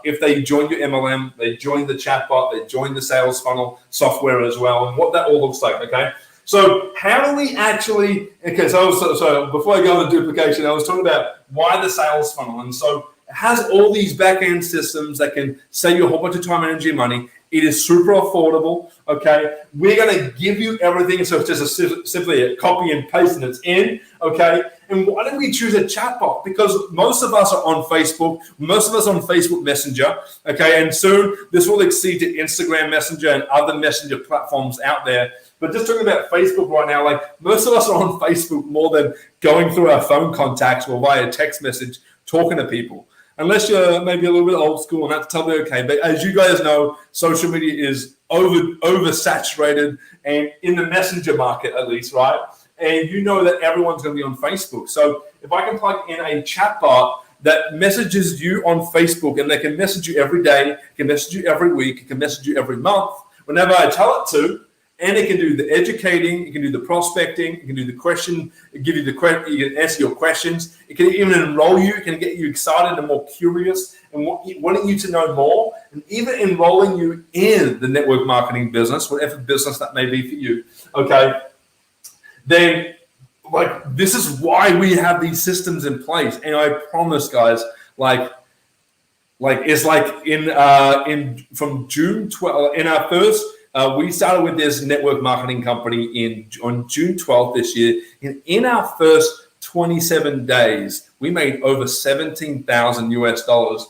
if they join your MLM, they join the chatbot, they join the sales funnel software as well, and what that all looks like, okay? So how do we actually, okay, so before I go into duplication, I was talking about why the sales funnel. And so it has all these back-end systems that can save you a whole bunch of time, energy, and money. It is super affordable, okay? We're gonna give you everything, so it's just simply a copy and paste and it's in, okay? And why did we choose a chatbot? Because most of us are on Facebook, most of us are on Facebook Messenger, okay? And soon this will exceed to Instagram Messenger and other messenger platforms out there. But just talking about Facebook right now, like most of us are on Facebook more than going through our phone contacts or via text message, talking to people. Unless you're maybe a little bit old school, and that's totally okay. But as you guys know, social media is oversaturated, and in the messenger market at least, right? And you know that everyone's going to be on Facebook. So if I can plug in a chatbot that messages you on Facebook, and they can message you every day, can message you every week, it can message you every month, whenever I tell it to, and it can do the educating, it can do the prospecting, it can do the question, give you the question, you can answer your questions, it can even enroll you, it can get you excited and more curious and wanting you to know more, and even enrolling you in the network marketing business, whatever business that may be for you, okay? Then, like, this is why we have these systems in place. And I promise, guys, like it's like from June 12th, in our first, we started with this network marketing company on June 12th this year. And in our first 27 days, we made over $17,000 US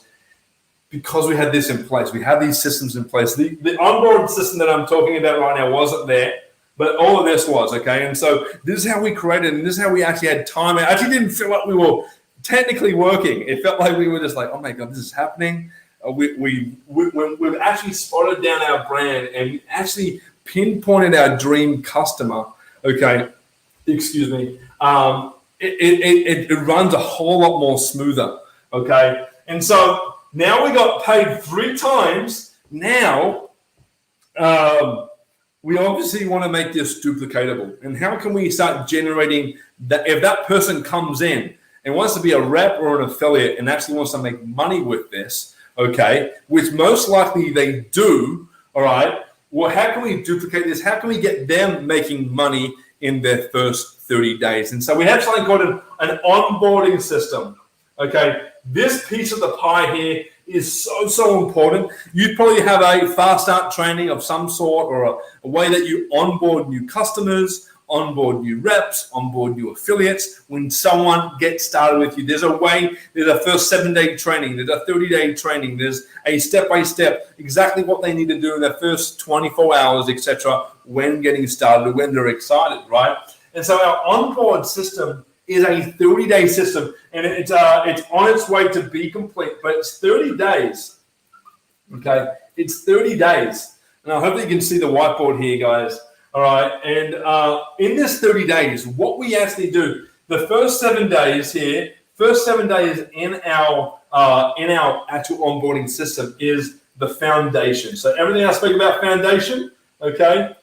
because we had this in place. We had these systems in place. The onboard system that I'm talking about right now wasn't there, but all of this was, okay? And so this is how we created, and this is how we actually had time. I actually didn't feel like we were technically working. It felt like we were just like, oh my God, this is happening. We've actually spotted down our brand, and we actually pinpointed our dream customer, okay? Excuse me. It runs a whole lot more smoother, okay? And so now we got paid 3 times. Now, we obviously want to make this duplicatable. And how can we start generating that? If that person comes in and wants to be a rep or an affiliate and actually wants to make money with this, okay, which most likely they do, all right, well, how can we duplicate this? How can we get them making money in their first 30 days? And so we have something called an onboarding system, okay? This piece of the pie here is so important. You'd probably have a fast start training of some sort, or a way that you onboard new customers, onboard new reps, onboard new affiliates. When someone gets started with you, there's a way, there's a first 7-day training, there's a 30-day training, there's a step-by-step, exactly what they need to do in their first 24 hours, etc., when getting started, when they're excited, right? And so our onboard system is a 30-day system, and it's on its way to be complete, but it's 30 days, okay? It's 30 days. And I hope that you can see the whiteboard here, guys. All right, and in this 30 days, what we actually do, the first 7 days here, first 7 days in our actual onboarding system is the foundation. So everything I speak about foundation, okay,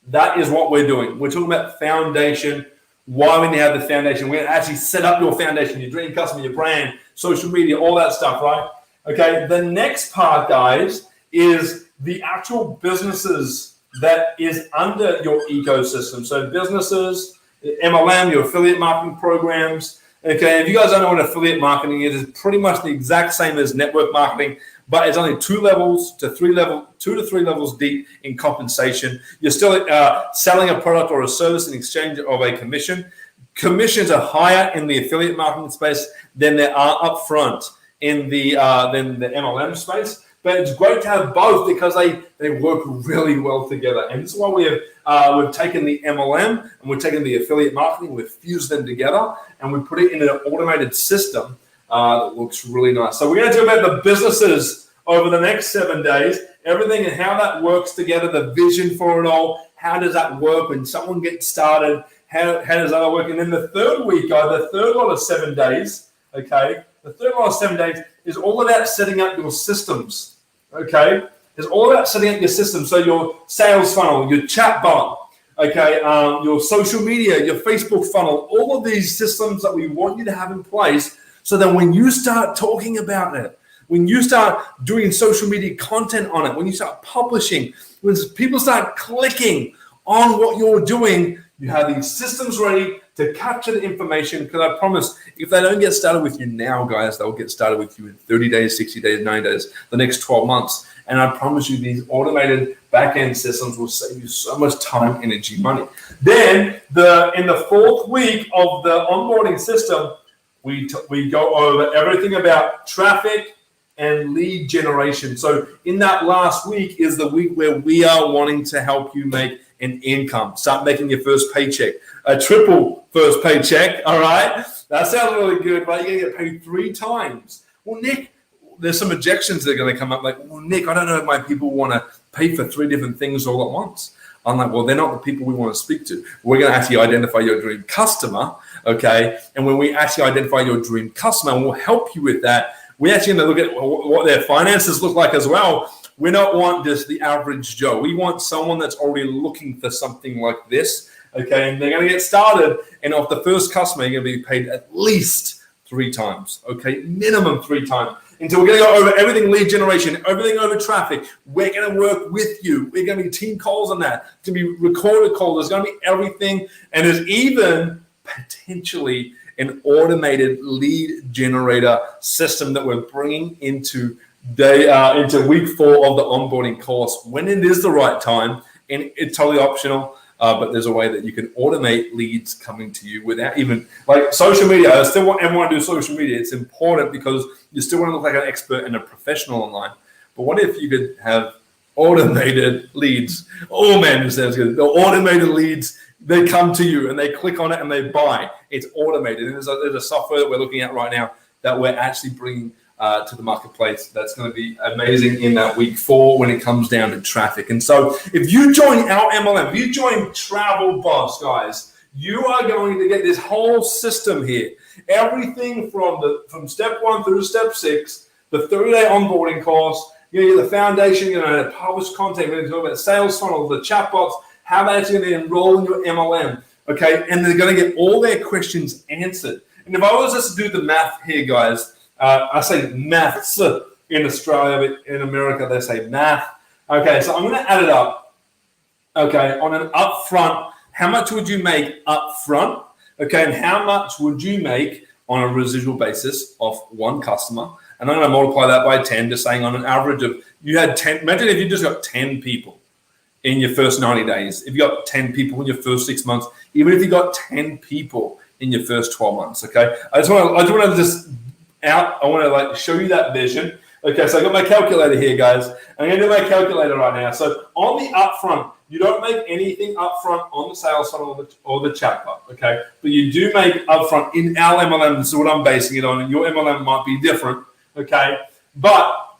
that is what we're doing. We're talking about foundation. Why we need to have the foundation? We're going to actually set up your foundation, your dream customer, your brand, social media, all that stuff, right? Okay, the next part, guys, is the actual businesses that is under your ecosystem. So businesses, MLM, your affiliate marketing programs. Okay, if you guys don't know what affiliate marketing is, it's pretty much the exact same as network marketing, but it's only 2 to 3 levels deep in compensation. You're still selling a product or a service in exchange of a commission. Commissions are higher in the affiliate marketing space than they are upfront in the MLM space. But it's great to have both because they work really well together. And this is why we've taken the MLM and we've taken the affiliate marketing, we've fused them together, and we put it in an automated system that looks really nice. So we're going to talk about the businesses over the next 7 days, everything and how that works together, the vision for it all. How does that work when someone gets started? how does that work? And then the third week, guys, the third lot of 7 days, okay? The third lot of 7 days is all about setting up your systems, okay? It's all about setting up your system. So your sales funnel, your chat bot, okay, your social media, your Facebook funnel, all of these systems that we want you to have in place so that when you start talking about it, when you start doing social media content on it, when you start publishing, when people start clicking on what you're doing, you have these systems ready to capture the information. Because I promise, if they don't get started with you now, guys, they'll get started with you in 30 days, 60 days, 90 days, the next 12 months. And I promise you, these automated back-end systems will save you so much time, energy, money. Then in the fourth week of the onboarding system, we go over everything about traffic and lead generation. So in that last week is the week where we are wanting to help you make an income. Start making your first paycheck, a triple first paycheck. All right, that sounds really good, but you're gonna get paid 3 times. Well, Nick, there's some objections that are going to come up like, well, Nick, I don't know if my people want to pay for 3 different things all at once. I'm like, well, they're not the people we want to speak to. We're going to actually identify your dream customer, okay? And when we actually identify your dream customer, and we'll help you with that, we're actually going to look at what their finances look like as well. We don't want just the average Joe. We want someone that's already looking for something like this, okay? And they're going to get started, and off the first customer, you're going to be paid at least 3 times, okay? Minimum 3 times. Until we're going to go over everything lead generation, everything over traffic. We're going to work with you. We're going to be team calls on that. It's going to be recorded calls. There's going to be everything. And there's even potentially an automated lead generator system that we're bringing into week 4 of the onboarding course when it is the right time. And it's totally optional. But there's a way that you can automate leads coming to you without even like social media. I still want everyone to do social media. It's important because you still want to look like an expert and a professional online. But what if you could have automated leads? Oh man, this sounds good. The automated leads, they come to you and they click on it and they buy. It's automated. And there's a software that we're looking at right now that we're actually bringing to the marketplace. That's going to be amazing in that week 4 when it comes down to traffic. And so if you join our MLM, if you join Travel Boss, guys, you are going to get this whole system here. Everything from step 1 through step 6, the 30-day onboarding course, you get the foundation, to publish content, we're going to talk about sales funnels, the chatbots, how they're actually going to enroll in your MLM, okay? And they're going to get all their questions answered. And if I was just to do the math here, guys, I say maths in Australia, but in America they say math. Okay, so I'm going to add it up. Okay, on an upfront, how much would you make upfront? Okay, and how much would you make on a residual basis of one customer? And I'm going to multiply that by 10, just saying on an average of, you had 10, imagine if you just got 10 people in your first 90 days. If you got 10 people in your first 6 months, even if you got 10 people in your first 12 months, okay? I just want to show you that vision. Okay, so I got my calculator here, guys. I'm going to do my calculator right now. So on the upfront, you don't make anything upfront on the sales funnel or the chatbot, okay? But you do make upfront in our MLM. This is what I'm basing it on, and your MLM might be different, okay? But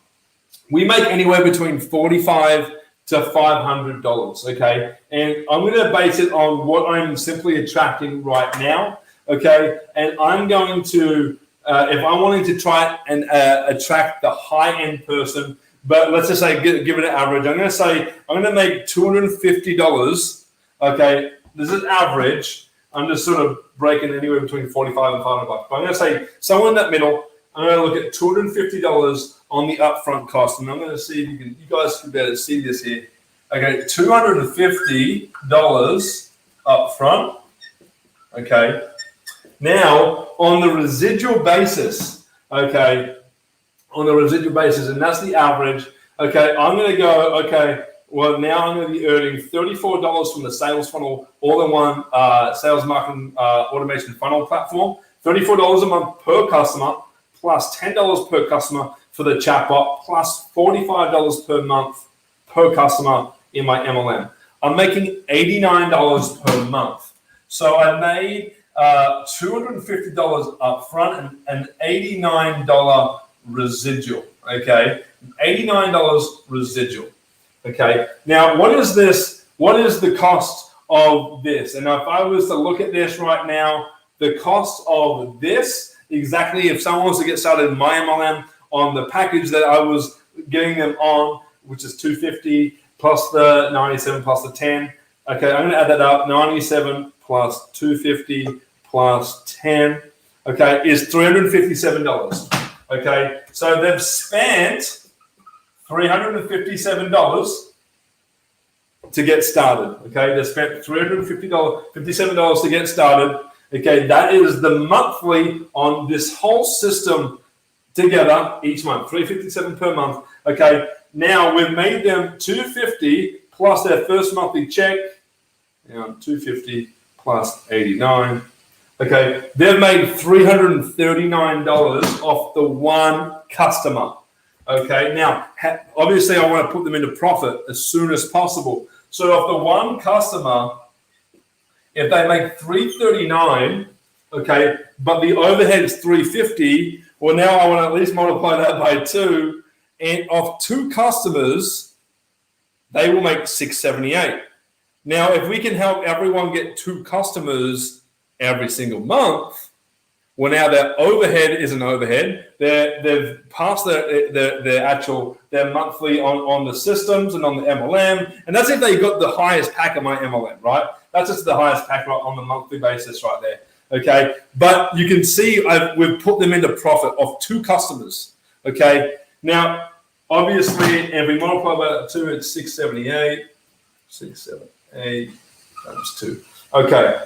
we make anywhere between $45 to $500, okay? And I'm going to base it on what I'm simply attracting right now, okay? And I'm going to if I'm wanting to try and attract the high-end person, but let's just say give it an average, I'm going to make $250. Okay, this is average. I'm just sort of breaking anywhere between $45 and $500. But I'm going to say somewhere in that middle. I'm going to look at $250 on the upfront cost, and I'm going to see if you guys can better see this here. Okay, $250 upfront. Okay. Now, on the residual basis, okay, and that's the average, okay, I'm going to go, okay, well, now I'm going to be earning $34 from the sales funnel, all-in-one sales marketing automation funnel platform, $34 a month per customer, plus $10 per customer for the chatbot, plus $45 per month per customer in my MLM. I'm making $89 per month. So I made $250 up front and $89 residual, okay? $89 residual, okay? Now, what is this? What is the cost of this. And if I was to look at this right now, the cost of this, exactly if someone was to get started in my MLM on the package that I was getting them on, which is 250 plus the 97 plus the 10. Okay, I'm going to add that up. 97 plus 250 plus 10, okay, is $357. Okay, so they've spent $357 to get started. Okay, they spent $357 to get started. Okay, that is the monthly on this whole system together each month, $357 per month. Okay, now we've made them $250 plus their first monthly check. $250 plus 89. Okay, they've made $339 off the one customer. Okay, now obviously I want to put them into profit as soon as possible. So if the one customer, if they make $339, okay, but the overhead is $350, well now I want to at least multiply that by 2, and of 2 customers, they will make $678. Now, if we can help everyone get 2 customers every single month, well, now their overhead is an overhead. They've passed their monthly on the systems and on the MLM, and that's if they got the highest pack of my MLM, right? That's just the highest pack on the monthly basis right there. Okay, but you can see we've put them into profit of 2 customers. Okay, now obviously, if we multiply by that 2, it's 678. 678 times 2. Okay.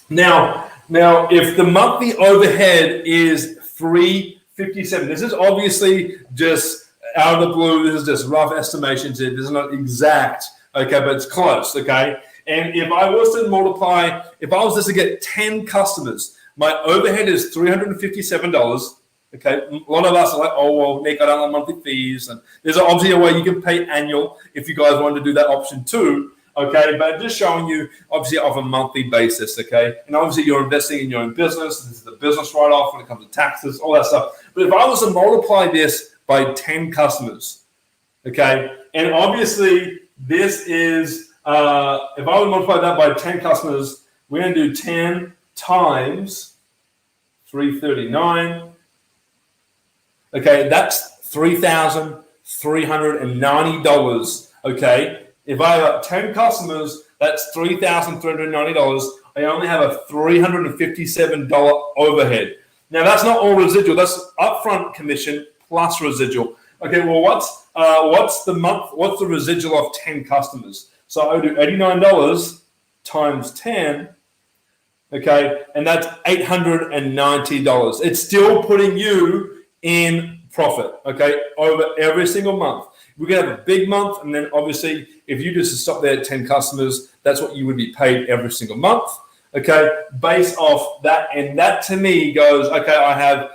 Now, if the monthly overhead is $357, this is obviously just out of the blue. This is just rough estimations. This is not exact, okay, but it's close, okay. And if I was to multiply, if I was just to get 10 customers, my overhead is $357. Okay, a lot of us are like, oh, well, Nick, I don't like monthly fees. And there's obviously a way you can pay annual if you guys want to do that option too. Okay, but just showing you obviously off a monthly basis. Okay, and obviously you're investing in your own business. This is the business write-off when it comes to taxes, all that stuff. But if I was to multiply this by 10 customers, okay, and obviously this is, if I would multiply that by 10 customers, we're going to do 10 times 339. Okay, that's $3,390. Okay, if I have 10 customers, that's $3,390. I only have a $357 overhead. Now that's not all residual. That's upfront commission plus residual. Okay, well what's the residual of 10 customers? So I would do $89 times 10. Okay, and that's $890. It's still putting you in profit, okay, over every single month. We're going to have a big month, and then obviously if you just stop there at 10 customers, that's what you would be paid every single month, okay, based off that. And that to me goes, okay, I've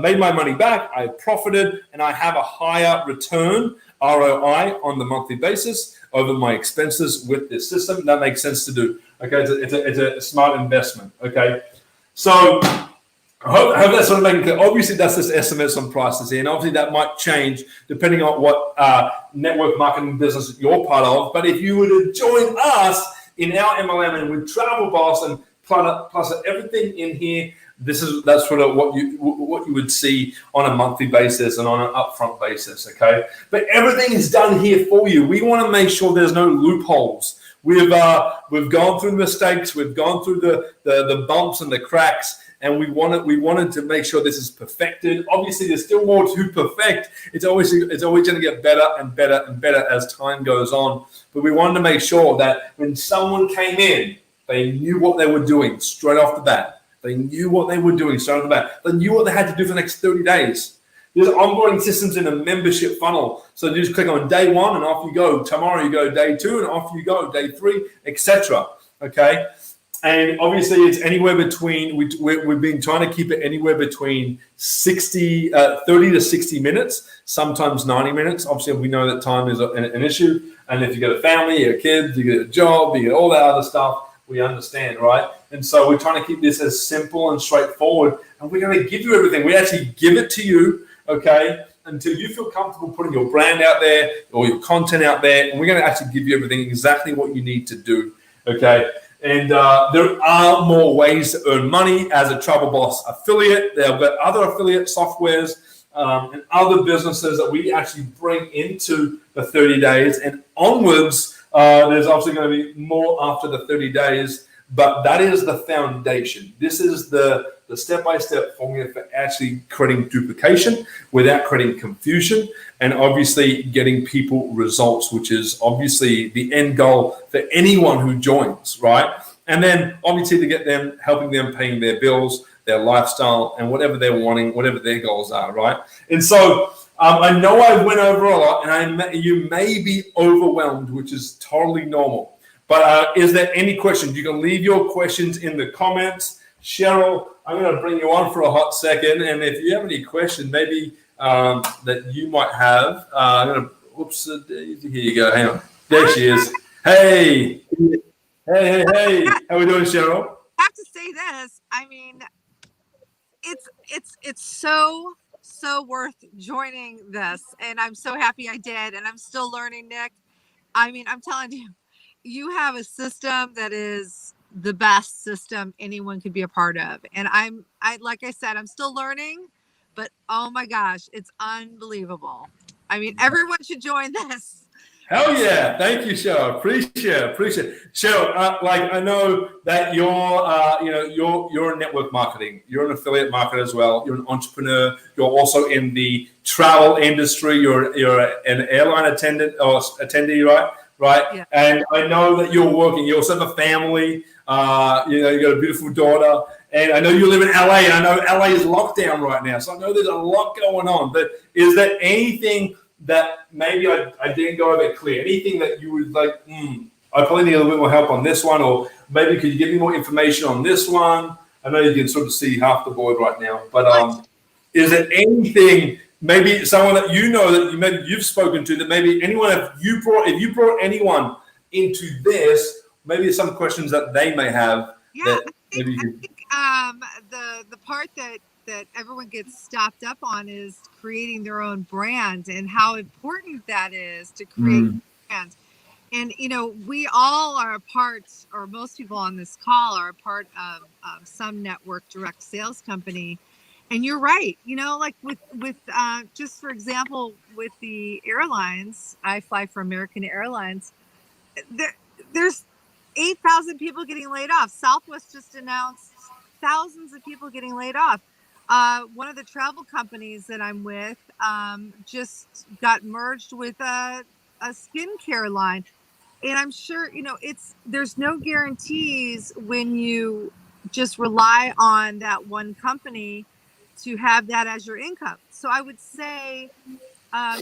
made my money back, I've profited, and I have a higher return, ROI, on the monthly basis over my expenses with this system. That makes sense to do, okay. It's a smart investment, okay. So I hope that's sort of making clear. Obviously, that's just estimates on prices here, and obviously that might change depending on what network marketing business you're part of. But if you were to join us in our MLM and with Travel Boss and plus everything in here, that's sort of what you would see on a monthly basis and on an upfront basis. Okay, but everything is done here for you. We want to make sure there's no loopholes. We've gone through the mistakes, we've gone through the bumps and the cracks. And we wanted to make sure this is perfected. Obviously, there's still more to perfect. It's always going to get better and better and better as time goes on. But we wanted to make sure that when someone came in, they knew what they were doing straight off the bat. They knew what they were doing straight off the bat. They knew what they had to do for the next 30 days. There's onboarding systems in a membership funnel. So you just click on day 1 and off you go. Tomorrow you go day 2 and off you go day 3, etc. Okay. And obviously, it's anywhere between, we've been trying to keep it anywhere between 30 to 60 minutes, sometimes 90 minutes. Obviously, we know that time is an issue. And if you got a family, you got kids, you get a job, you get all that other stuff, we understand, right? And so we're trying to keep this as simple and straightforward. And we're going to give you everything. We actually give it to you, okay, until you feel comfortable putting your brand out there or your content out there. And we're going to actually give you everything, exactly what you need to do. Okay. And there are more ways to earn money as a Travel Boss affiliate. There are other affiliate softwares and other businesses that we actually bring into the 30 days and onwards. There's obviously going to be more after the 30 days, but that is the foundation. This is the step-by-step formula for actually creating duplication without creating confusion, and obviously getting people results, which is obviously the end goal for anyone who joins, right? And then obviously to get them, helping them paying their bills, their lifestyle, and whatever they're wanting, whatever their goals are, right? And so I know I went over a lot, and you may be overwhelmed, which is totally normal. But is there any questions? You can leave your questions in the comments. Cheryl, I'm going to bring you on for a hot second, and if you have any questions, maybe that you might have, I'm going to. Oops, here you go. Hang on. There she is. Hey, hey. How we doing, Cheryl? I have to say this. I mean, it's so worth joining this, and I'm so happy I did, and I'm still learning, Nick. I mean, I'm telling you, you have a system that is the best system anyone could be a part of. And I like I said, I'm still learning, but oh my gosh, it's unbelievable. I mean, everyone should join this. Hell yeah. Thank you, Cheryl. Appreciate it. Cheryl, like I know that you're in network marketing. You're an affiliate marketer as well. You're an entrepreneur. You're also in the travel industry. You're an airline attendant or attendee, right? Yeah. And I know that you're working. You also have a family. You got a beautiful daughter. And I know you live in LA, and I know LA is locked down right now. So I know there's a lot going on. But is there anything that maybe I didn't go over it clear? Anything that you would like, I probably need a little bit more help on this one, or maybe could you give me more information on this one? I know you can sort of see half the board right now, but is there anything, maybe someone that you know that maybe you've spoken to, that maybe anyone, if you brought anyone into this, maybe some questions that they may have. Yeah, I think the part that everyone gets stopped up on is creating their own brand, and how important that is to create brands. And we all are a part, or most people on this call are a part of some network direct sales company. And you're right, like with just for example, with the airlines, I fly for American Airlines. There's 8,000 people getting laid off. Southwest just announced thousands of people getting laid off. One of the travel companies that I'm with just got merged with a skincare line. And I'm sure, there's no guarantees when you just rely on that one company to have that as your income. So I would say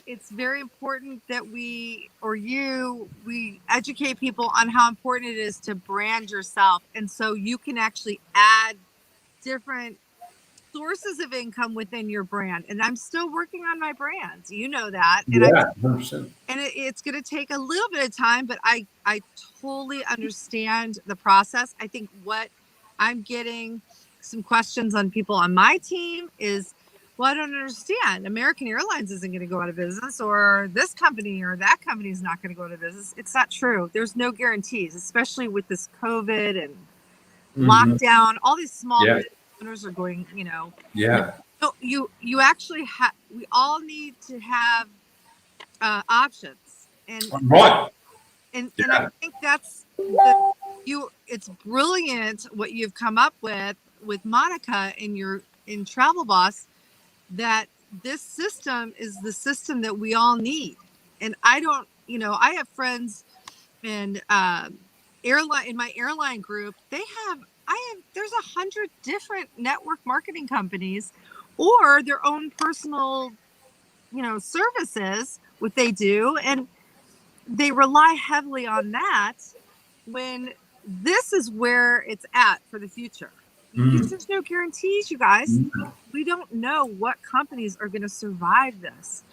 it's very important that we educate people on how important it is to brand yourself. And so you can actually add different sources of income within your brand. And I'm still working on my brands, that. And yeah, 100%. And it's going to take a little bit of time, but I totally understand the process. I think what I'm getting some questions on people on my team is, well, I don't understand. American Airlines isn't going to go out of business, or this company or that company is not going to go out of business. It's not true. There's no guarantees, especially with this COVID and lockdown. All these small business owners are going, Yeah. So you actually have, we all need to have options, and right. And I think that's it's brilliant what you've come up with Monica in Travel Boss, that this system is the system that we all need. And I don't, I have friends in in my airline group. There's 100 different network marketing companies, or their own personal, services, what they do. And they rely heavily on that, when this is where it's at for the future. There's no guarantees, you guys. We don't know what companies are going to survive this.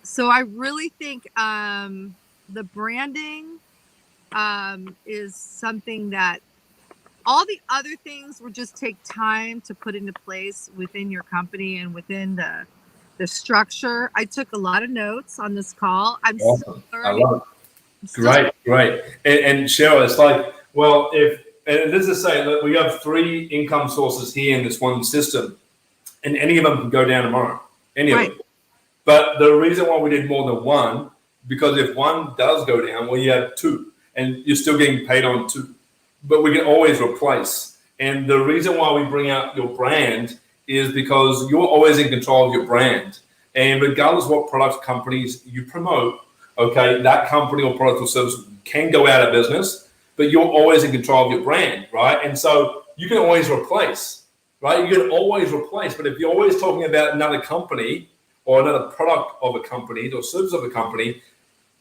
So I really think the branding is something that all the other things will just take time to put into place within your company and within the structure. I took a lot of notes on this call. I'm awesome. still learning. Great. And Cheryl, it's like, well, and let's just say that we have 3 income sources here in this one system, and any of them can go down tomorrow. Any of them. But the reason why we did more than one, because if one does go down, well, you have 2, and you're still getting paid on 2. But we can always replace. And the reason why we bring out your brand is because you're always in control of your brand. And regardless of what products companies you promote, okay, that company or product or service can go out of business, but you're always in control of your brand, right? And so you can always replace, right? You can always replace. But if you're always talking about another company or another product of a company or service of a company,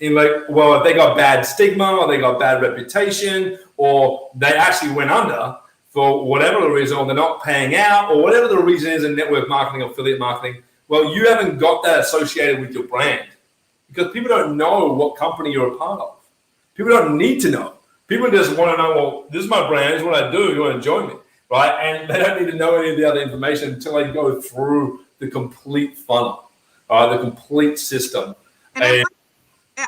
in like, well, if they got bad stigma or they got bad reputation or they actually went under for whatever the reason, or they're not paying out or whatever the reason is in network marketing or affiliate marketing, well, you haven't got that associated with your brand because people don't know what company you're a part of. People don't need to know. People just want to know, well, this is my brand, this is what I do, you want to join me, right? And they don't need to know any of the other information until they go through the complete funnel, the complete system. And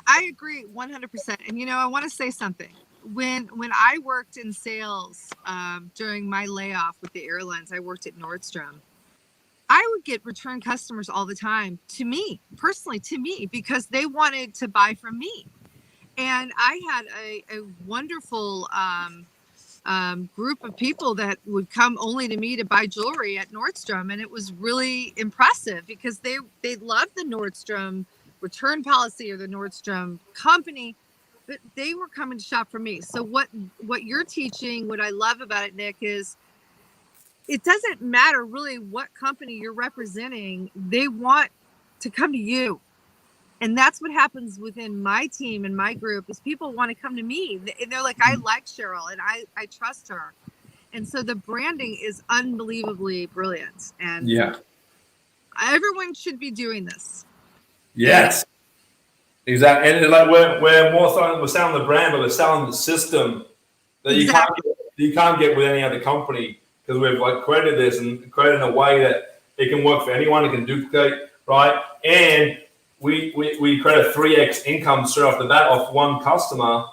I agree 100%. And, I want to say something. When I worked in sales during my layoff with the airlines, I worked at Nordstrom. I would get return customers all the time to me, personally to me, because they wanted to buy from me. And I had a wonderful group of people that would come only to me to buy jewelry at Nordstrom. And it was really impressive because they loved the Nordstrom return policy or the Nordstrom company, but they were coming to shop for me. So what you're teaching, what I love about it, Nick, is it doesn't matter really what company you're representing. They want to come to you. And that's what happens within my team and my group is people want to come to me. They're like, I like Cheryl and I trust her. And so the branding is unbelievably brilliant. And everyone should be doing this. Yes, exactly. And like we're more selling, we're selling the brand, but we're selling the system that you can't get with any other company because we've like created this and created in a way that it can work for anyone. It can duplicate, right? And we create a 3x income straight off the bat off one customer,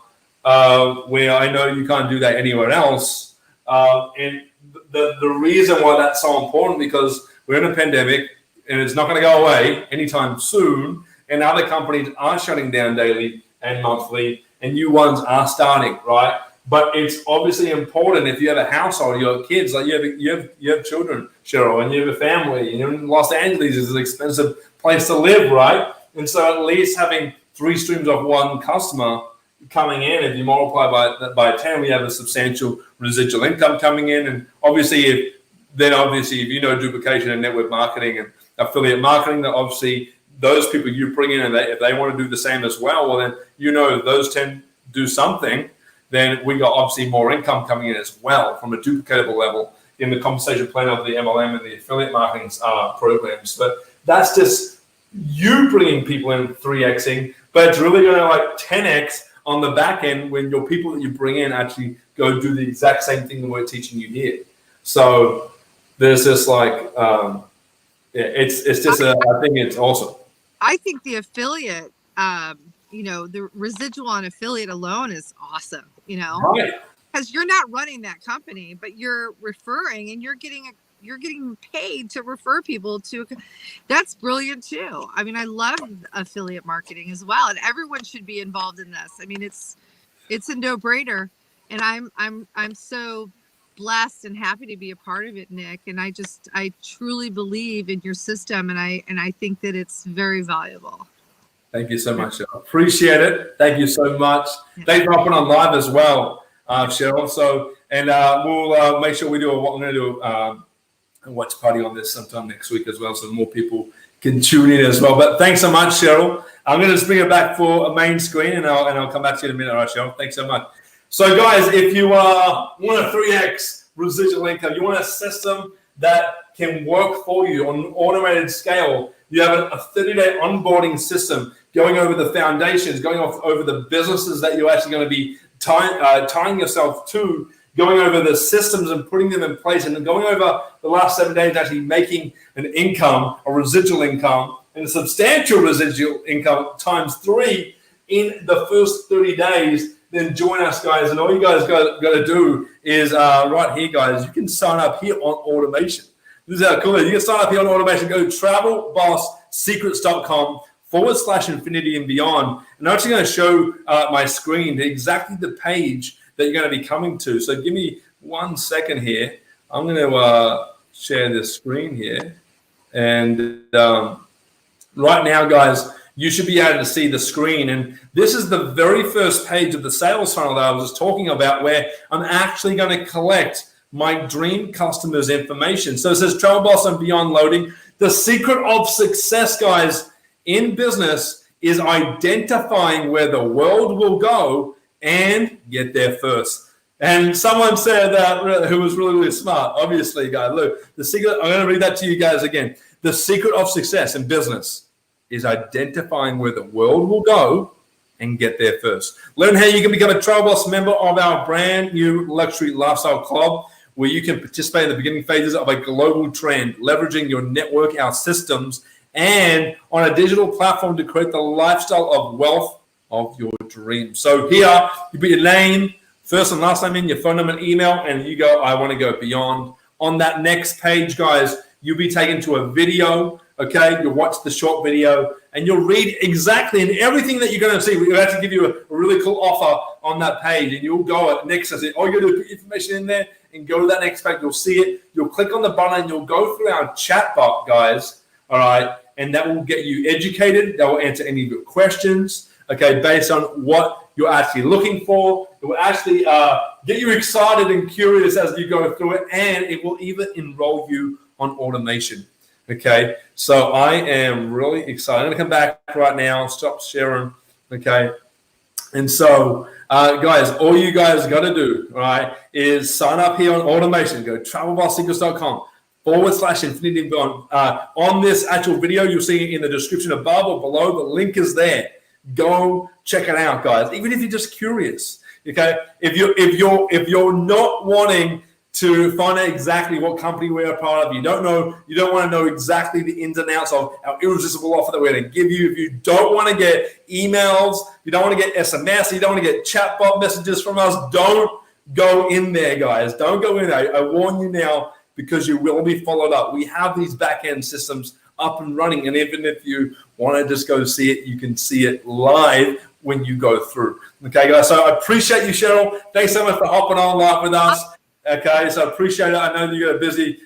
where I know you can't do that anywhere else. And the reason why that's so important because we're in a pandemic. And it's not going to go away anytime soon. And other companies are shutting down daily and monthly, and new ones are starting, right? But it's obviously important if you have a household, you have kids, like you have children, Cheryl, and you have a family. Los Angeles is an expensive place to live, right? And so at least having 3 streams of one customer coming in, if you multiply by 10, we have a substantial residual income coming in. And obviously, if duplication and network marketing and affiliate marketing, that obviously those people you bring in and if they want to do the same as well, then those 10 do something, then we got obviously more income coming in as well from a duplicatable level in the compensation plan of the MLM and the affiliate marketing programs. But that's just you bringing people in 3xing, but it's really going to like 10x on the back end when your people that you bring in actually go do the exact same thing that we're teaching you here. So there's just like it's just I think it's awesome. I think the affiliate, the residual on affiliate alone is awesome. Right. Because you're not running that company, but you're referring and you're getting paid to refer people to. That's brilliant too. I mean, I love affiliate marketing as well, and everyone should be involved in this. I mean, it's a no-brainer, and I'm so blessed and happy to be a part of it, Nick. And I truly believe in your system, and I think that it's very valuable. Thank you so much, Cheryl. Appreciate it. Thank you so much. Thanks for hopping on live as well, Cheryl. So, and we'll make sure we do we're going to do a watch party on this sometime next week as well, so more people can tune in as well. But thanks so much, Cheryl. I'm going to just bring it back for a main screen, and I'll come back to you in a minute. All right, Cheryl. Thanks so much. So, guys, if you want a 3x residual income, you want a system that can work for you on an automated scale, you have a 30-day onboarding system going over the foundations, going over the businesses that you're actually going to be tying yourself to, going over the systems and putting them in place, and then going over the last 7 days actually making an income, a residual income, and a substantial residual income times 3 in the first 30 days, then join us, guys. And all you guys got to do is right here, guys, you can sign up here on automation. This is how cool it is. You can sign up here on automation. Go to travelbosssecrets.com/infinity and beyond. And I'm actually going to show my screen exactly the page that you're going to be coming to. So give me 1 second here. I'm going to share this screen here. And right now, guys, you should be able to see the screen. And this is the very first page of the sales funnel that I was talking about, where I'm actually going to collect my dream customers' information. So it says Travel Boss and Beyond loading. The secret of success, guys, in business is identifying where the world will go and get there first. And someone said that who was really, really smart. Obviously, guys, look, the secret, I'm going to read that to you guys again. The secret of success in business is identifying where the world will go and get there first. Learn how you can become a Travel Boss member of our brand new luxury lifestyle club, where you can participate in the beginning phases of a global trend, leveraging your network, our systems, and on a digital platform to create the lifestyle of wealth of your dreams. So here, you put your name, first and last name in, your phone number and email, and you go, I want to go beyond. On that next page, guys, you'll be taken to a video, okay? You'll watch the short video, and you'll read exactly and everything that you're going to see. We'll actually give you a really cool offer on that page, and you'll go at next. All you got to do is put information in there and go to that next page. You'll see it. You'll click on the button, and you'll go through our chat bot, guys, all right? And that will get you educated. That will answer any of your questions, okay, based on what you're actually looking for. It will actually get you excited and curious as you go through it, and it will even enroll you on automation, okay? So I am really excited. I'm going to come back right now, stop sharing, okay? And so, guys, all you guys got to do, all right, is sign up here on automation. Go travelbosssecrets.com/infinity and beyond. On this actual video, you'll see it in the description above or below. The link is there. Go check it out, guys. Even if you're just curious, okay? If you're not wanting to find out exactly what company we're a part of, you don't want to know exactly the ins and outs of our irresistible offer that we're going to give you. If you don't want to get emails, you don't want to get SMS, you don't want to get chatbot messages from us, don't go in there, guys. Don't go in there. I warn you now, because you will be followed up. We have these back-end systems up and running, and even if you want to just go see it, you can see it live when you go through. Okay, guys, so I appreciate you, Cheryl. Thanks so much for hopping on live with us. Okay, so I appreciate it. I know that you got a busy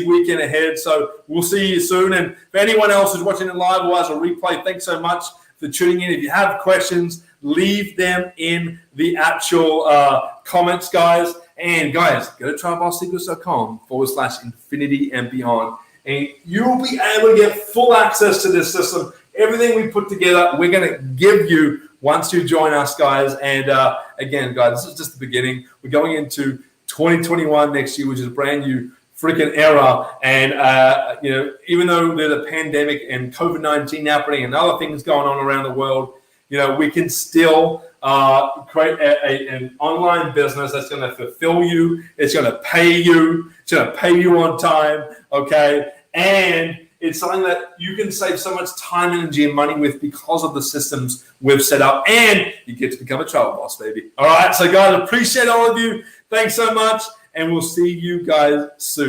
weekend ahead, so we'll see you soon. And for anyone else who's watching it live or as a replay, thanks so much for tuning in. If you have questions, leave them in the actual comments, guys. And guys, go to travelbosssecrets.com/infinity and beyond, and you'll be able to get full access to this system. Everything we put together, we're going to give you once you join us, guys. And again, guys, this is just the beginning. We're going into 2021 next year, which is a brand new freaking era. And, even though there's a pandemic and COVID-19 happening and other things going on around the world, we can still create an online business that's going to fulfill you. It's going to pay you. It's going to pay you on time, okay? And it's something that you can save so much time, energy, and money with because of the systems we've set up. And you get to become a travel boss, baby. All right, so guys, appreciate all of you. Thanks so much, and we'll see you guys soon.